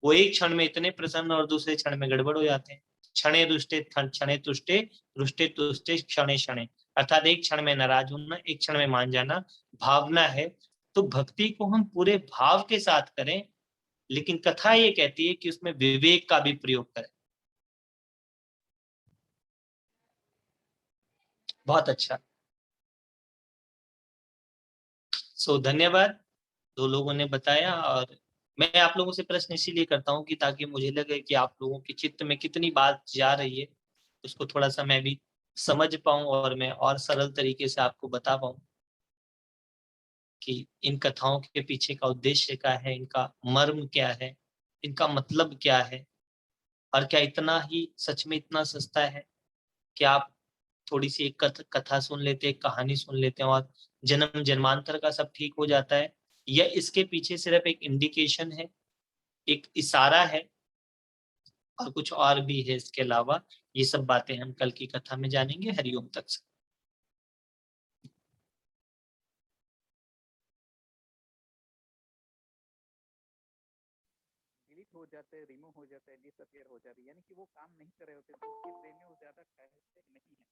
वो एक क्षण में इतने प्रसन्न और दूसरे क्षण में गड़बड़ हो जाते हैं। क्षणे रुष्टे क्षणे तुष्टे, रुष्टे तुष्टे क्षणे क्षणे, अर्थात एक क्षण में नाराज होना, एक क्षण में मान जाना भावना है। तो भक्ति को हम पूरे भाव के साथ करें, लेकिन कथा ये कहती है कि उसमें विवेक का भी प्रयोग करें। बहुत अच्छा। धन्यवाद, दो लोगों ने बताया। और मैं आप लोगों से प्रश्न इसीलिए करता हूँ कि ताकि मुझे लगे कि आप लोगों के चित्त में कितनी बात जा रही है, उसको थोड़ा सा मैं भी समझ पाऊं और मैं और सरल तरीके से आपको बता पाऊं कि इन कथाओं के पीछे का उद्देश्य क्या है, इनका मर्म क्या है, इनका मतलब क्या है, और क्या इतना ही सच में इतना सस्ता है कि आप थोड़ी सी एक कथा सुन लेते हैं, एक कहानी सुन लेते हैं और जन्म जन्मांतर का सब ठीक हो जाता है, या इसके पीछे सिर्फ एक इंडिकेशन है, एक इशारा है और कुछ और भी है इसके अलावा। ये सब बातें हम कल की कथा में जानेंगे। हरिओम तक से। डिलीट हो जाते हैं, रिमूव हो जाते हैं, डिसअपियर हो जाते हैं, यानी कि वो काम नहीं कर रहे होते, तो उसकी ब्रेन में वो ज्यादा कहते नहीं है।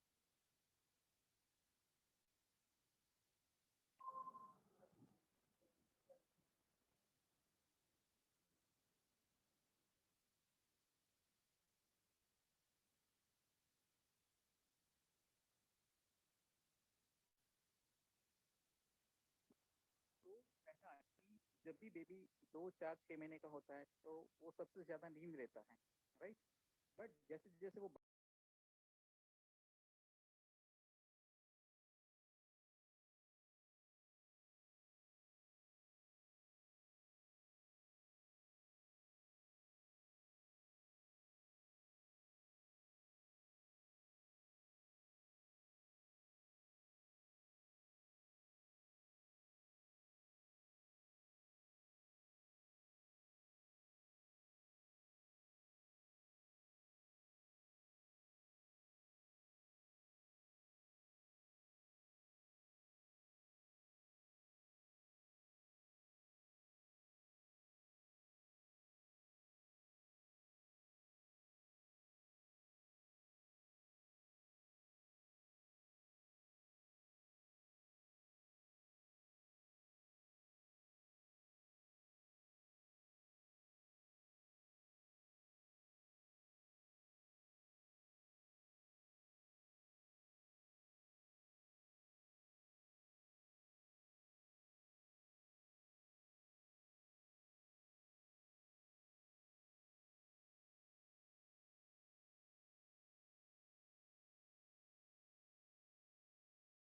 तो ऐसा है कि जब भी बेबी 2, 4, 6 महीने का होता है तो वो सबसे ज्यादा नींद लेता है, राइट। बट जैसे जैसे वो